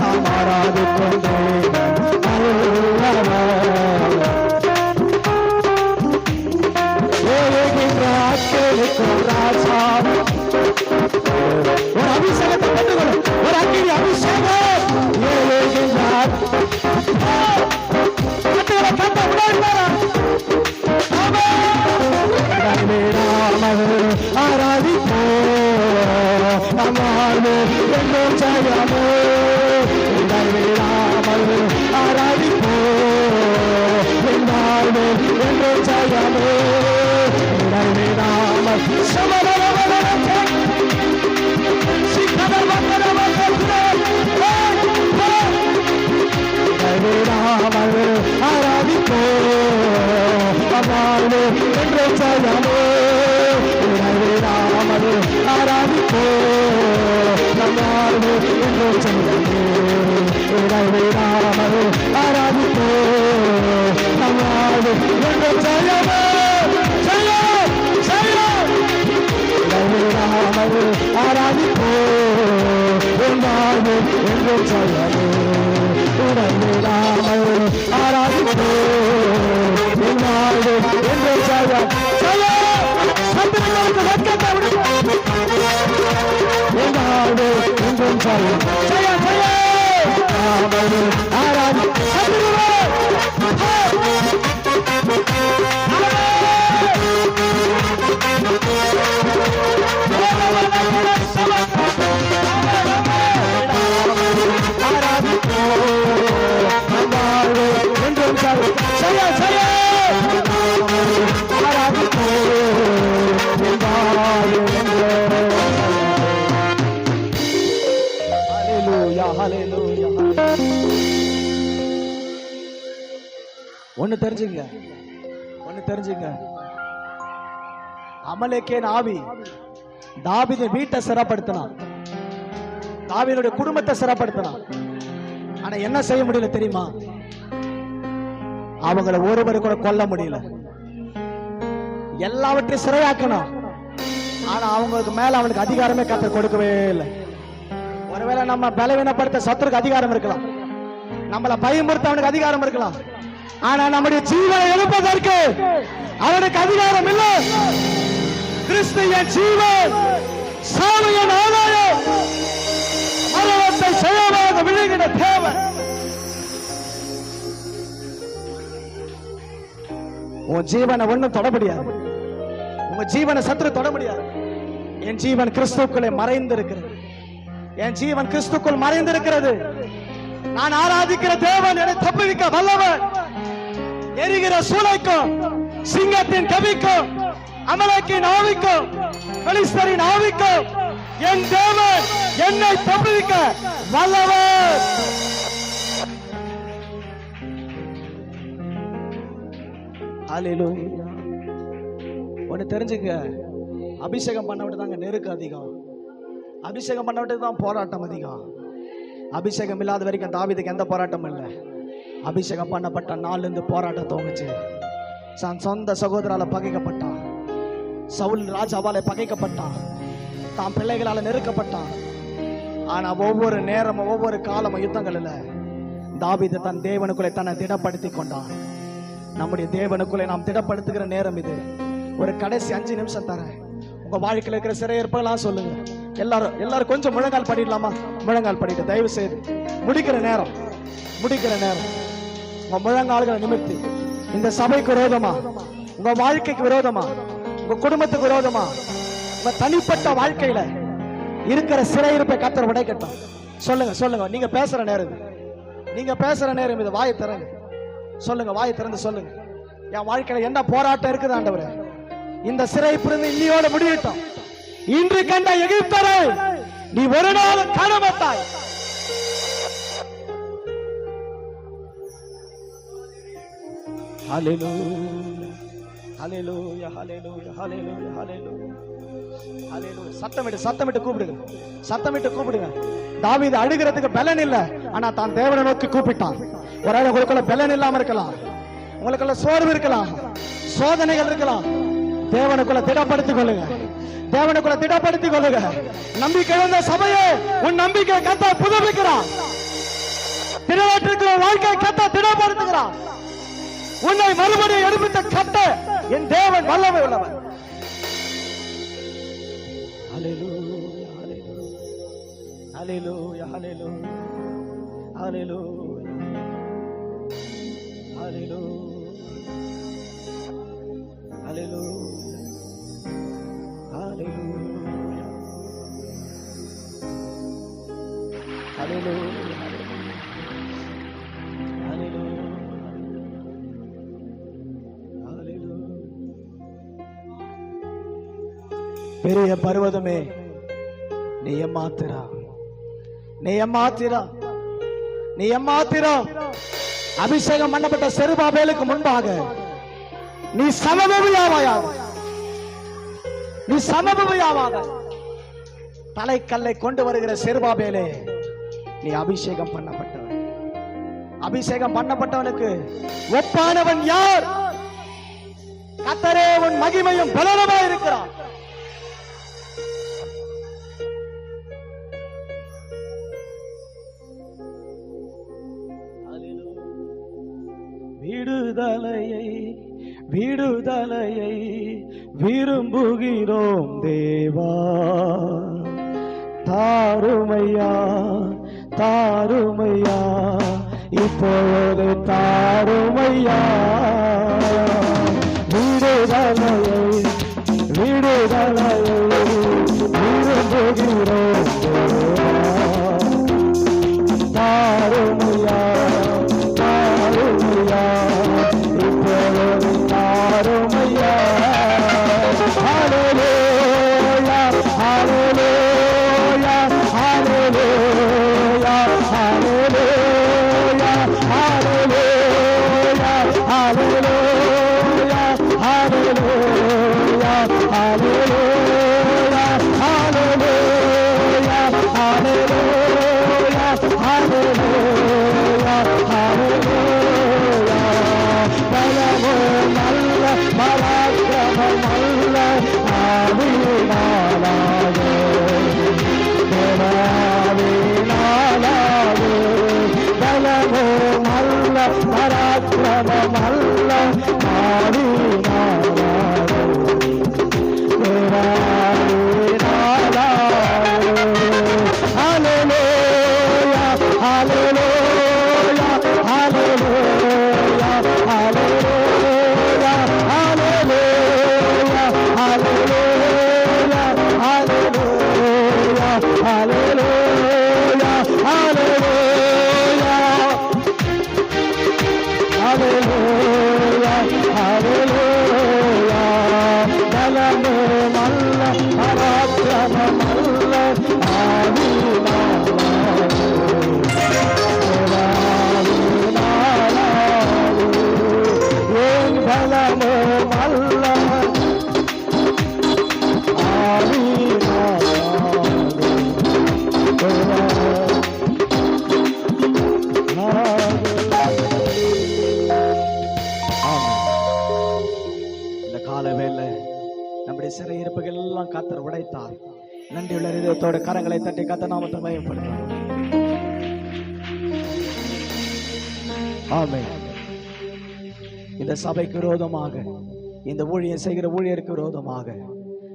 நாம் ஆராதிக்கும் தேவன் நல்லவர் ஆட்களுக்கும் ராஜா ஒரு அபிஷேகத்தை பெற்றுக்கொள்ளும் ஒரு அக்கினி அபிஷேகம் ஆராதிப்போ நம்மாலே எங்கும் ஜெயமே இடைவிடாமல் ஆராதிப்போ என்னாலே எங்கும் ஜெயமே இடைவிடாமல் ஆராதிப்போ நம்மாலே எங்கும் ஜெயமே இடைவிடாமல் ஆராதிப்போ நம்மாலே எங்கும் ஜெயமே இடைவிடாமல் ஆராதிப்போ நம்மாலே எங்கும் ஜெயமே இடைவிடாமல் ஆராதிப்போ எங்கும் எங்கும் ஜெயமே இடைவிடாமல் ஆராதிப்போ எங்கும் எங்கும் ஜெயம் சத்துருக்களுக்கு வெட்கத்தை விடுங்க எங்கும் ஜெயம் ஜெய ஜெய ஆராதி சத்துருவே ஒன்னு தெரிஞ்சுங்க அமலேக்கேன் ஆவி தாவீதின் வீட்டை சிறப்படுத்தினான் தாவீதுடைய குடும்பத்தை சிறப்படுத்தினான் ஆனா என்ன செய்ய முடியல தெரியுமா அவங்கள ஒருவரை கூட கொல்ல முடியல எல்லாவற்றையும் சிறையாக்கணும் ஆனா அவங்களுக்கு மேல அவனுக்கு அதிகாரமே கர்த்தர் கொடுக்கவே இல்லை ஒருவேளை நம்ம பலவீனப்படுத்த சத்துருக்கு அதிகாரம் இருக்கலாம் நம்மளை பயமுறுத்த அவனுக்கு அதிகாரம் இருக்கலாம் ஆனா நம்முடைய ஜீவனை எழுப்பதற்கு அவனுக்கு அதிகாரம் இல்லை கிறிஸ்து என் ஜீவன் சாவு என் ஆதாயம் மரணத்தை செய்யவாக விழுகிற தேவன் உன் ஜீவனை ஒண்ணும் தொட முடியாது உங்க ஜீவனை சத்துரு தொட முடியாது என் ஜீவன் கிறிஸ்துக்குள்ளே மறைந்திருக்கிறது என் ஜீவன் கிறிஸ்துக்குள் மறைந்திருக்கிறது நான் ஆராதிக்கிற தேவன் என்னை தப்புவிக்க வல்லவன் எரிகிற சூளைக்கும் சிங்கத்தின் கவிக்கும் அமலேக்கின் ஆவிக்கும் பெலிஸ்தரின் ஆவிக்கும் என் தேவன் என்னை தப்புவிக்க வல்லவன் அல்லேலூயா ஒன்னு தெரிஞ்சுங்க அபிஷேகம் பண்ண விட்டு தாங்க நெருக்கு அதிகம் அபிஷேகம் பண்ண விட்டு தான் போராட்டம் அதிகம் அபிஷேகம் இல்லாத வரைக்கும் தாவீதுக்கு எந்த போராட்டமும் இல்லை அபிஷேகம் பண்ணப்பட்ட நாள்ல இருந்து போராட்டம் துவங்குச்சு சொந்த சகோதரால பகைக்கப்பட்டான் சவுல் ராஜாவால பகைக்கப்பட்டான் தான் பிள்ளைகளால நெருக்கப்பட்டான் ஆனா ஒவ்வொரு நேரமும் ஒவ்வொரு காலமும் யுத்தங்கள்ல தாவீது தன் தேவனுக்குள்ளே தன்னை திடப்படுத்தி கொண்டான் நம்முடைய தேவனுக்குள்ளே நாம் திடப்படுத்துகிற நேரம் இது ஒரு கடைசி 5 நிமிஷம் தரேன் உங்க வாழ்க்கையில் இருக்கிற சிறையிருப்பெல்லாம் சொல்லுங்க எல்லாரும் கொஞ்சம் முழங்கால் படிடலாமா முழங்கால் படிட்டு தயவு செய்து முடிக்கிற நேரம் உங்க முழங்கால்களை நிமிர்த்தி இந்த சபைக்கு விரோதமா உங்க வாழ்க்கைக்கு விரோதமா உங்க குடும்பத்துக்கு விரோதமா உங்க தனிப்பட்ட வாழ்க்கையில இருக்கிற சிறையிருப்பை கர்த்தர் உடைக்கட்டும் சொல்லுங்க நீங்க பேசுற நேரம் இது வாயை திறங்க சொல்லுங்க வாயை திறந்து சொல்லுங்க என் வாழ்க்கையில என்ன போராட்டம் இருக்குது ஆண்டவரே இந்த சிறைப்பிலிருந்து இன்னியோட முடியட்டும் இன்று கண்ட எகிப்தரை நீ ஒரு நாள் காண மாட்டாய் ஹல்லேலூயா ஹல்லேலூயா ஹல்லேலூயா ஹல்லேலூயா ஹல்லேலூயா ஹல்லேலூயா. சத்தமிட்டு கூப்பிடுங்க. தாவீது அழுகிறதுக்கு பலன் இல்ல, ஆனா தான் தேவனை நோக்கி கூப்பிட்டான். ஒருவேளை உங்களுக்குள்ள பலன் இல்லாம இருக்கலாம், உங்களுக்குள்ள சோர்வு இருக்கலாம், சோதனைகள் இருக்கலாம். தேவனுக்குள்ள திடப்படுத்திக் கொள்ளுங்க. நம்பிக்கை இழந்த சபையே, உன் நம்பிக்கை கர்த்தர் புதுப்பிக்கிறான். திடவற்றிருக்கிற வாழ்க்கை கர்த்தர் திடப்படுத்துகிறான். உன்னை மறுபடியும் எழுப்பித்த கர்த்தர் என் தேவன் வல்லமை உள்ளவர். ஹல்லேலூயா ஹல்லேலூயா ஹல்லேலூயா ஹல்லேலூயா ஹல்லேலூயா ஹல்லேலூயா ஹல்லேலூயா ஹல்லேலூயா பெரிய பர்வதமே, நீ ஏமாத்திரா. அபிஷேகம் பண்ணப்பட்ட செருபாபேலுக்கு முன்பாக நீ சமபூமியாவாக. தலைக்கல்லை கொண்டு வருகிற செருபாபேலே, நீ அபிஷேகம் பண்ணப்பட்டவனுக்கு ஒப்பானவன் யார்? கர்த்தரே உன் மகிமையும் பலனுமாய் இருக்கிறார். விடுதலையை விரும்புகிறோம் தேவா. தாருமையா இப்பொழுது தாருமையா. விடுதலையை விரும்புகிறோம் தாருமையா. சிறையிருப்புகள் எல்லாம் கர்த்தர் உடைத்தார். நன்றியுள்ள இதயத்தோட கரங்களை தட்டி கர்த்தர் நாமத்தை மகிமைப்படுத்தும். ஆமென். இந்த சபைக்கு விரோதமாக, இந்த ஊழியம் செய்கிற ஊழியருக்கு விரோதமாக,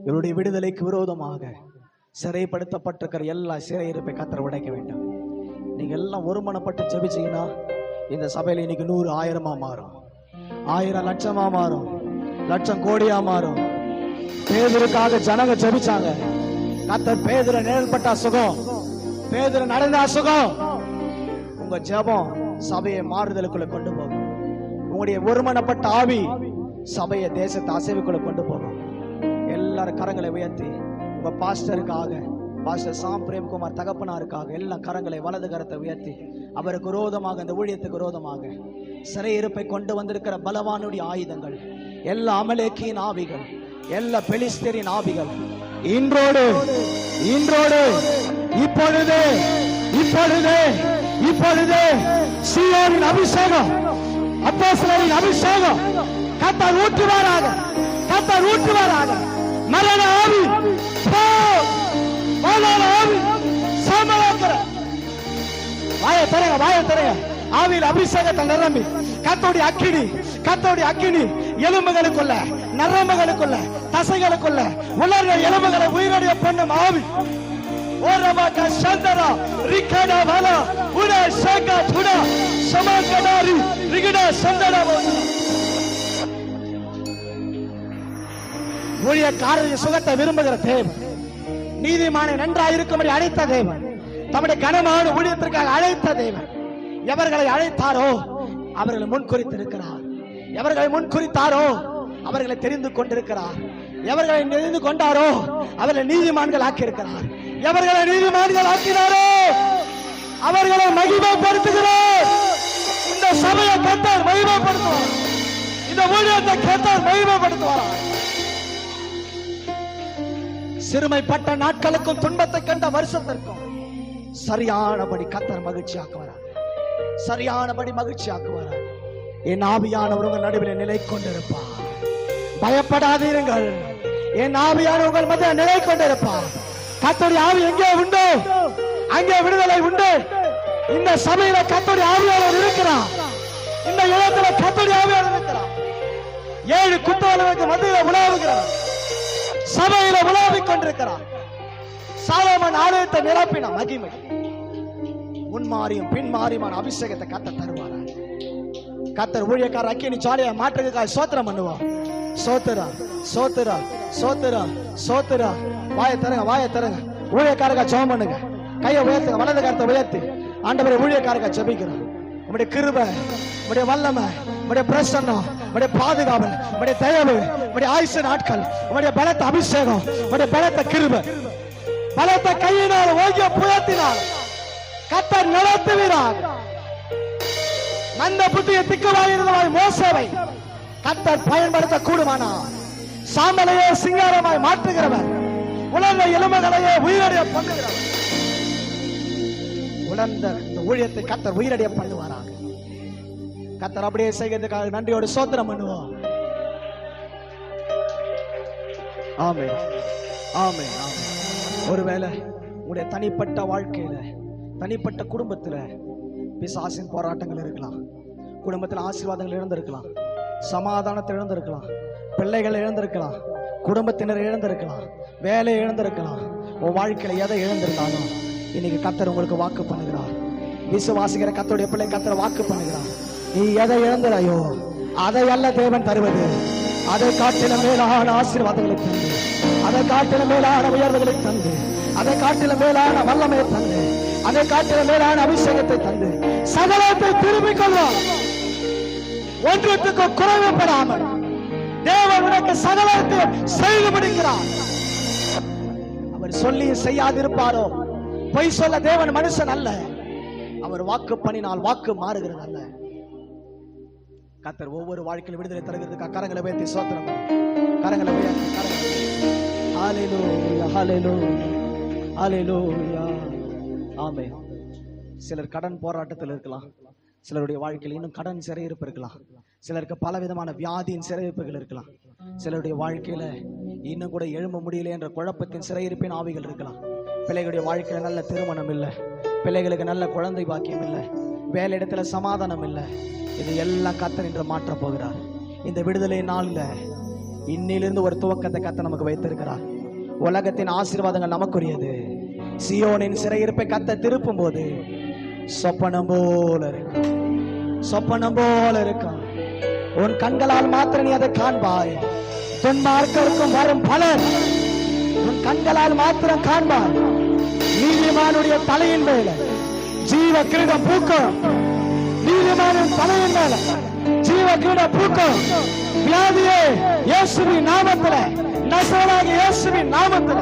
இவருடைய விடுதலைக்கு விரோதமாக சிறைப்படுத்தப்பட்டிருக்கிற எல்லா சிறையிருப்பை கர்த்தர் உடைக்க வேண்டும். நீங்க எல்லாம் ஒருமனப்பட்டு ஜெபிச்சீங்கன்னா இந்த சபையில இன்னைக்கு 100 1000 மாறும், 1000 லட்சமா மாறும், லட்சம் கோடியா மாறும். பேதுருக்காக ஜனங்க ஜெபிச்சாங்க. கர்த்தர் பேதுரு நிழல்பட்ட சுகம், பேதுரு நடந்த சுகம். உங்க ஜெபம் சபையை மாறுதலுக்குள்ள கொண்டு போகும். உங்களுடைய ஒருமனப்பட்ட ஆவி சபையை தேசத்தை அசைவுக்குள்ள கொண்டு போகும். எல்லாரும் கரங்களை உயர்த்தி உங்க பாஸ்டருக்காக, பாஸ்டர் சாம் பிரேம்குமார் தகப்பனாருக்காக எல்லா கரங்களை வலது கரத்தை உயர்த்தி அவருக்கு விரோதமாக, அந்த ஊழியத்துக்கு விரோதமாக சிறையிருப்பை கொண்டு வந்திருக்கிற பலவானுடைய ஆயுதங்கள், எல்லா அமலேக்கியின் ஆவிகள், எல்லா பெலிஸ்தரின் ஆவிகள் இன்றோடு இப்பொழுது சீயோனின் அபிஷேகம், அப்போஸ்தலரின் அபிஷேகம் கர்த்தர் ஊற்றுவாராக. மரண ஆவி, வாயை தரங்க. ஆவியில் அபிஷேகத்தை நிரம்பி கர்த்தருடைய அக்கினி எலும்புகளுக்குள்ள, நரம்புகளுக்குள்ள, தசைகளுக்குள்ள உலர்ந்த எலும்புகளை உயிரடைய பண்ணும் ஆவி. ஓரமாக்க சந்தரா ரிகடா வலா உடா சகா துடா சமங்கடாரி ரிகடா சந்தரா. ஊழியக்காரரின் சுகத்தை விரும்புகிற தேவன், நீதிமானை நன்றாயிருக்கும்படி அழைத்த தேவன், தம்முடைய கனமான ஊழியத்திற்காக அழைத்த தேவன், எவர்களை அழைத்தாரோ அவர்களை முன்குறித்திருக்கிறார். எவர்களை முன்குறித்தாரோ அவர்களை தெரிந்து கொண்டிருக்கிறார். எவர்களை தெரிந்து கொண்டாரோ அவர்களை நீதிமான்கள் ஆக்கியிருக்கிறார். எவர்களை நீதிமான்கள் ஆக்கினாரோ அவர்களை மகிமைப்படுத்துகிறார். இந்த சபையை கர்த்தர் மகிமைப்படுத்துவார். இந்த ஊழியத்தை கர்த்தர் மகிமைப்படுத்துவார். சிறுமைப்பட்ட நாட்களுக்கும் துன்பத்தை கண்ட வருஷத்திற்கும் சரியானபடி கர்த்தர் மகிழ்ச்சியாக்குவார். என் ஆவியானவர் உங்கள் நடுவில் நிலை கொண்டிருப்பார். பயப்படாதீர்கள், என் ஆவியானவர் உங்கள் மத்தியில் நிலை கொண்டிருப்பார். கர்த்தருடைய ஆவி எங்கே உண்டு அங்கே விடுதலை உண்டு. இந்த சபையில கர்த்தருடைய ஆவியானவர் இருக்கிறார். இந்த இடத்துல கர்த்தருடைய ஆவியானவர் இருக்கிறார். 7 குற்றவாளிகளுக்கு மத்தியில் உலாவுகிறார். சபையில உலாவிக் கொண்டிருக்கிறார். சாலமோன் ஆலயத்தை நிரப்பின மகிமை, முன்மாறியும் பின்மாறியுமான அபிஷேகத்தை கர்த்தர் தருவார். கர்த்தர் ஊழியக்கார அக்கினி ஜாலியா மாற்றுக்காக சோத்திரம் பண்ணுவோம். சோத்திரா. வாயை தரங்க. ஊழியக்காரங்க ஜெபம் பண்ணுங்க. கையை உயர்த்துங்க, வலது கரத்தை உயர்த்தி ஆண்டவரை ஊழியக்காரங்க ஜெபிக்கிறோம். உம்முடைய கிருபை, உம்முடைய வல்லமை, உம்முடைய பிரசன்னம், உம்முடைய பாதுகாவல், உம்முடைய தயவு, உம்முடைய ஆயுசு நாட்கள், உம்முடைய பலத்த அபிஷேகம், உம்முடைய பலத்த கிருபை, பலத்த கையினால் ஓங்கிய புயத்தினால் கர்த்தர் நடத்துகிறார். மந்த புத்திய திக்குவாயிருந்தவாய் மோசேவை கர்த்தர் பயன்படுத்த கூடுமானா சாம்பலையே சிங்காரமாய் மாற்றுகிறவர், உலர்ந்த எலும்புகளையே உயிரடைய பண்ணுகிறவர். உலர்ந்த இந்த ஊழியத்தை கர்த்தர் உயிரடைய பண்ணுவாராக. கர்த்தர் அப்படியே செய்கிறதுக்காக நன்றியோடு சோத்திரம் பண்ணுவோம். ஆமென். ஒருவேளை உங்களுடைய தனிப்பட்ட வாழ்க்கையில, தனிப்பட்ட குடும்பத்துல பிசாசின் போராட்டங்கள் இருக்கலாம். குடும்பத்தில் ஆசீர்வாதங்கள் இழந்திருக்கலாம், சமாதானத்தை இழந்திருக்கலாம், பிள்ளைகளை இழந்திருக்கலாம், குடும்பத்தினர் இழந்திருக்கலாம், வேலை இழந்திருக்கலாம். உன் வாழ்க்கையில எதை இழந்திருந்தாலும் இன்னைக்கு கர்த்தர் உங்களுக்கு வாக்கு பண்ணுகிறார். விசுவாசிக்கிற கர்த்தருடைய பிள்ளை கர்த்தர் வாக்கு பண்ணுகிறார். நீ எதை இழந்தாயோ அதை அல்ல தேவன் தருவது, அதை காட்டில மேலான ஆசீர்வாதங்களை தந்து, அதை காட்டில மேலான உயர்வுகளை தந்து, அதை காட்டில மேலான வல்லமையை தந்து, அதை காட்டில மேலான அபிஷேகத்தை தந்து சகலத்தை திரும்பிக் கொள்வார். ஒன்றுக்கு குறைவுபடாமல் தேவன் உனக்கு சகலத்தை செய்து முடிக்கிறார். அவர் சொல்லி செய்யாதிருப்பாரோ? பொய் சொல்ல தேவன் மனுஷன் அல்ல. அவர் வாக்கு பண்ணினால் வாக்கு மாறுகிறது அல்ல. கர்த்தர் ஒவ்வொரு வாழ்க்கையில் விடுதலை தருகிறதுக்கு கரங்களை உயர்த்தி ஸ்தோத்திரம். கரங்களை உயர்த்தி ஹல்லேலூயா. ஆமென். சிலர் கடன் போராட்டத்தில் இருக்கலாம். சிலருடைய வாழ்க்கையில் இன்னும் கடன் சிறையிருப்பு இருக்கலாம். சிலருக்கு பல விதமான வியாதியின் சிறையிருப்புகள் இருக்கலாம். சிலருடைய வாழ்க்கையில இன்னும் கூட எழும்ப முடியல என்ற குழப்பத்தின் சிறையிருப்பின் ஆவிகள் இருக்கலாம். பிள்ளைகளுடைய வாழ்க்கையில நல்ல திருமணம் இல்லை, பிள்ளைகளுக்கு நல்ல குழந்தை பாக்கியம் இல்லை, வேலை இடத்துல சமாதானம் இல்லை. இது எல்லாம் கர்த்தர் என்று மாற்ற போகிறார். இந்த விடுதலை நாள்ல இன்னிலிருந்து ஒரு துவக்கத்தை கர்த்தர் நமக்கு வைத்திருக்கிறார். உலகத்தின் ஆசீர்வாதங்கள் நமக்குரியது. சியோனின் சிறையிருப்பை கர்த்தர் திருப்பும் போது சொப்பனம் போல இருக்கும். உன் கண்களால் மாத்திரம் நீ அதை காண்பாய். துன்மார்க்கருக்கும் வரும் பலன் உன் கண்களால் மாத்திரம் காண்பாய். நீதிமானுடைய தலையின் மேல ஜீவ கிரீடம் பூக்கும். நீதிமானின் தலையின் மேல ஜீவ கிரீடம் பூக்கும். வியாதியே இயேசுவின் நாமத்துல, நசரேயனாகிய இயேசுவின் நாமத்துல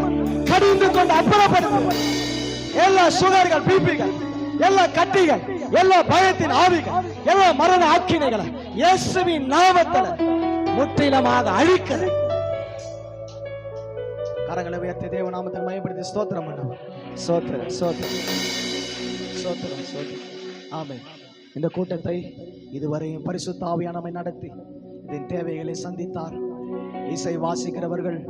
கடிந்து கொண்டு அப்புறப்படுத்து. எல்லா சுகர்கள், பிபிகள், எல்லா கட்டிகள், எல்லா பயத்தின் ஆவிகள், எல்லா மரண ஆக்கினைகளை இயேசுவின் நாமத்தில் முற்றிலுமாக அழிக்கிறது. கரங்களை உயர்த்தி தேவ நாமத்தில் மயப்படுத்தி ஸ்தோத்திரம் பண்ணுவோம். ஸ்தோத்திரம், ஸ்தோத்திரம், ஸ்தோத்திரம், ஸ்தோத்திரம். ஆமென். இந்த கூட்டத்தை இதுவரையும் பரிசுத்த ஆவியானவரை நடத்தி இதன் தேவைகளை சந்தித்தார். இசை வாசிக்கிறவர்கள்,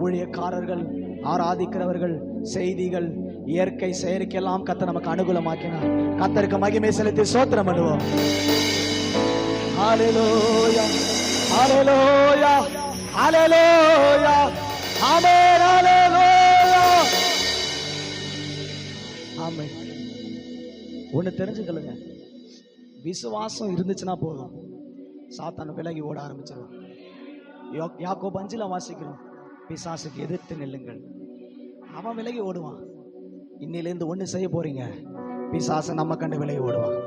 ஊழியக்காரர்கள், ஆராதிக்கிறவர்கள், செய்திகள், இயற்கை செயற்கையெல்லாம் கர்த்தர் நமக்கு அனுகூலமாக்கினார். கர்த்தருக்கு மகிமை செலுத்தி ஸ்தோத்திரம் பண்ணுவோம். ஹல்லேலூயா, ஹல்லேலூயா, ஹல்லேலூயா, ஆமென், ஹல்லேலூயா, ஆமென். ஒன்னு தெரிஞ்சுக்கலுங்க, விசுவாசம் இருந்துச்சுன்னா போதும், சாத்தான் விலகி ஓட ஆரம்பிச்சிடும். யாக்கோபு 5 வாசிக்கிறோம், பிசாசுக்கு எதிர்த்து நில்லுங்கள், அவன் விலகி ஓடுவான். இன்னிலிருந்து ஒண்ணு செய்ய போறீங்க, பிசாசு நம்ம கண்டு விலகி ஓடுவான்.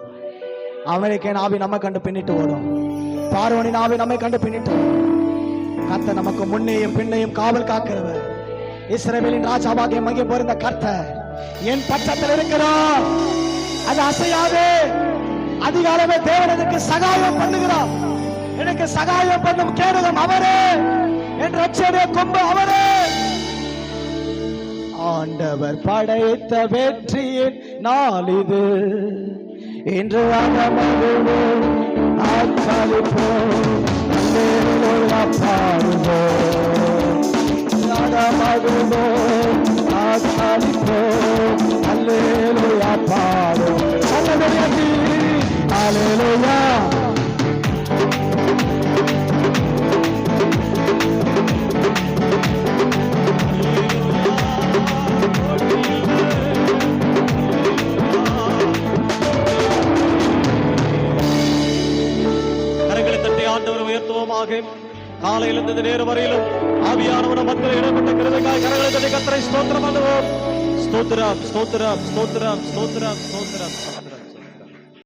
அமெரிக்கன் ஆவி நம்ம கண்டு பின்னிட்டு ஓடும். பார்வோனின் ஆவி நம்மை கண்டு பின்னிட்டு ஓடும். கர்த்தர் நமக்கு முன்னையும் பின்னையும் காவல் காக்கிறவர். இஸ்ரவேலின் ராஜாவாகிய மகிமை பொருந்த கர்த்தர் என் பட்சத்தில் இருக்கிறார். அது அசையாது. அதிகாலமே தேவன் எனக்கு சகாயம் பண்ணுகிறார். எனக்கு சகாயம் பண்ணும் கேடகம் அவரே, என் ரட்சகருடைய கொம்பு அவரே. ஆண்டவர் படைத்த வெற்றியின் நாள் இது, இன்று மகிழ்வோம், ஆத்மாலிப்போம், அல்லேலூயா பாடுவோம், மகிழ்வோம், ஆத்மாலிப்போம், அல்லேலூயா பாடுவோம். அல்லேலூயா. கரங்களை தட்டி ஆண்டவரை உயர்த்துவோமாக. காலையிலிருந்து நேரம் வரையிலும் ஆவியானவர மத்தியில் இடப்பட்ட கிருபைக்காய் கரங்களை தட்டி கர்த்தரை ஸ்தோத்திரம் பண்ணுவோம். ஸ்தோத்திரம், ஸ்தோத்திரம், ஸ்தோத்திரம், ஸ்தோத்திரம், ஸ்தோத்திரம்.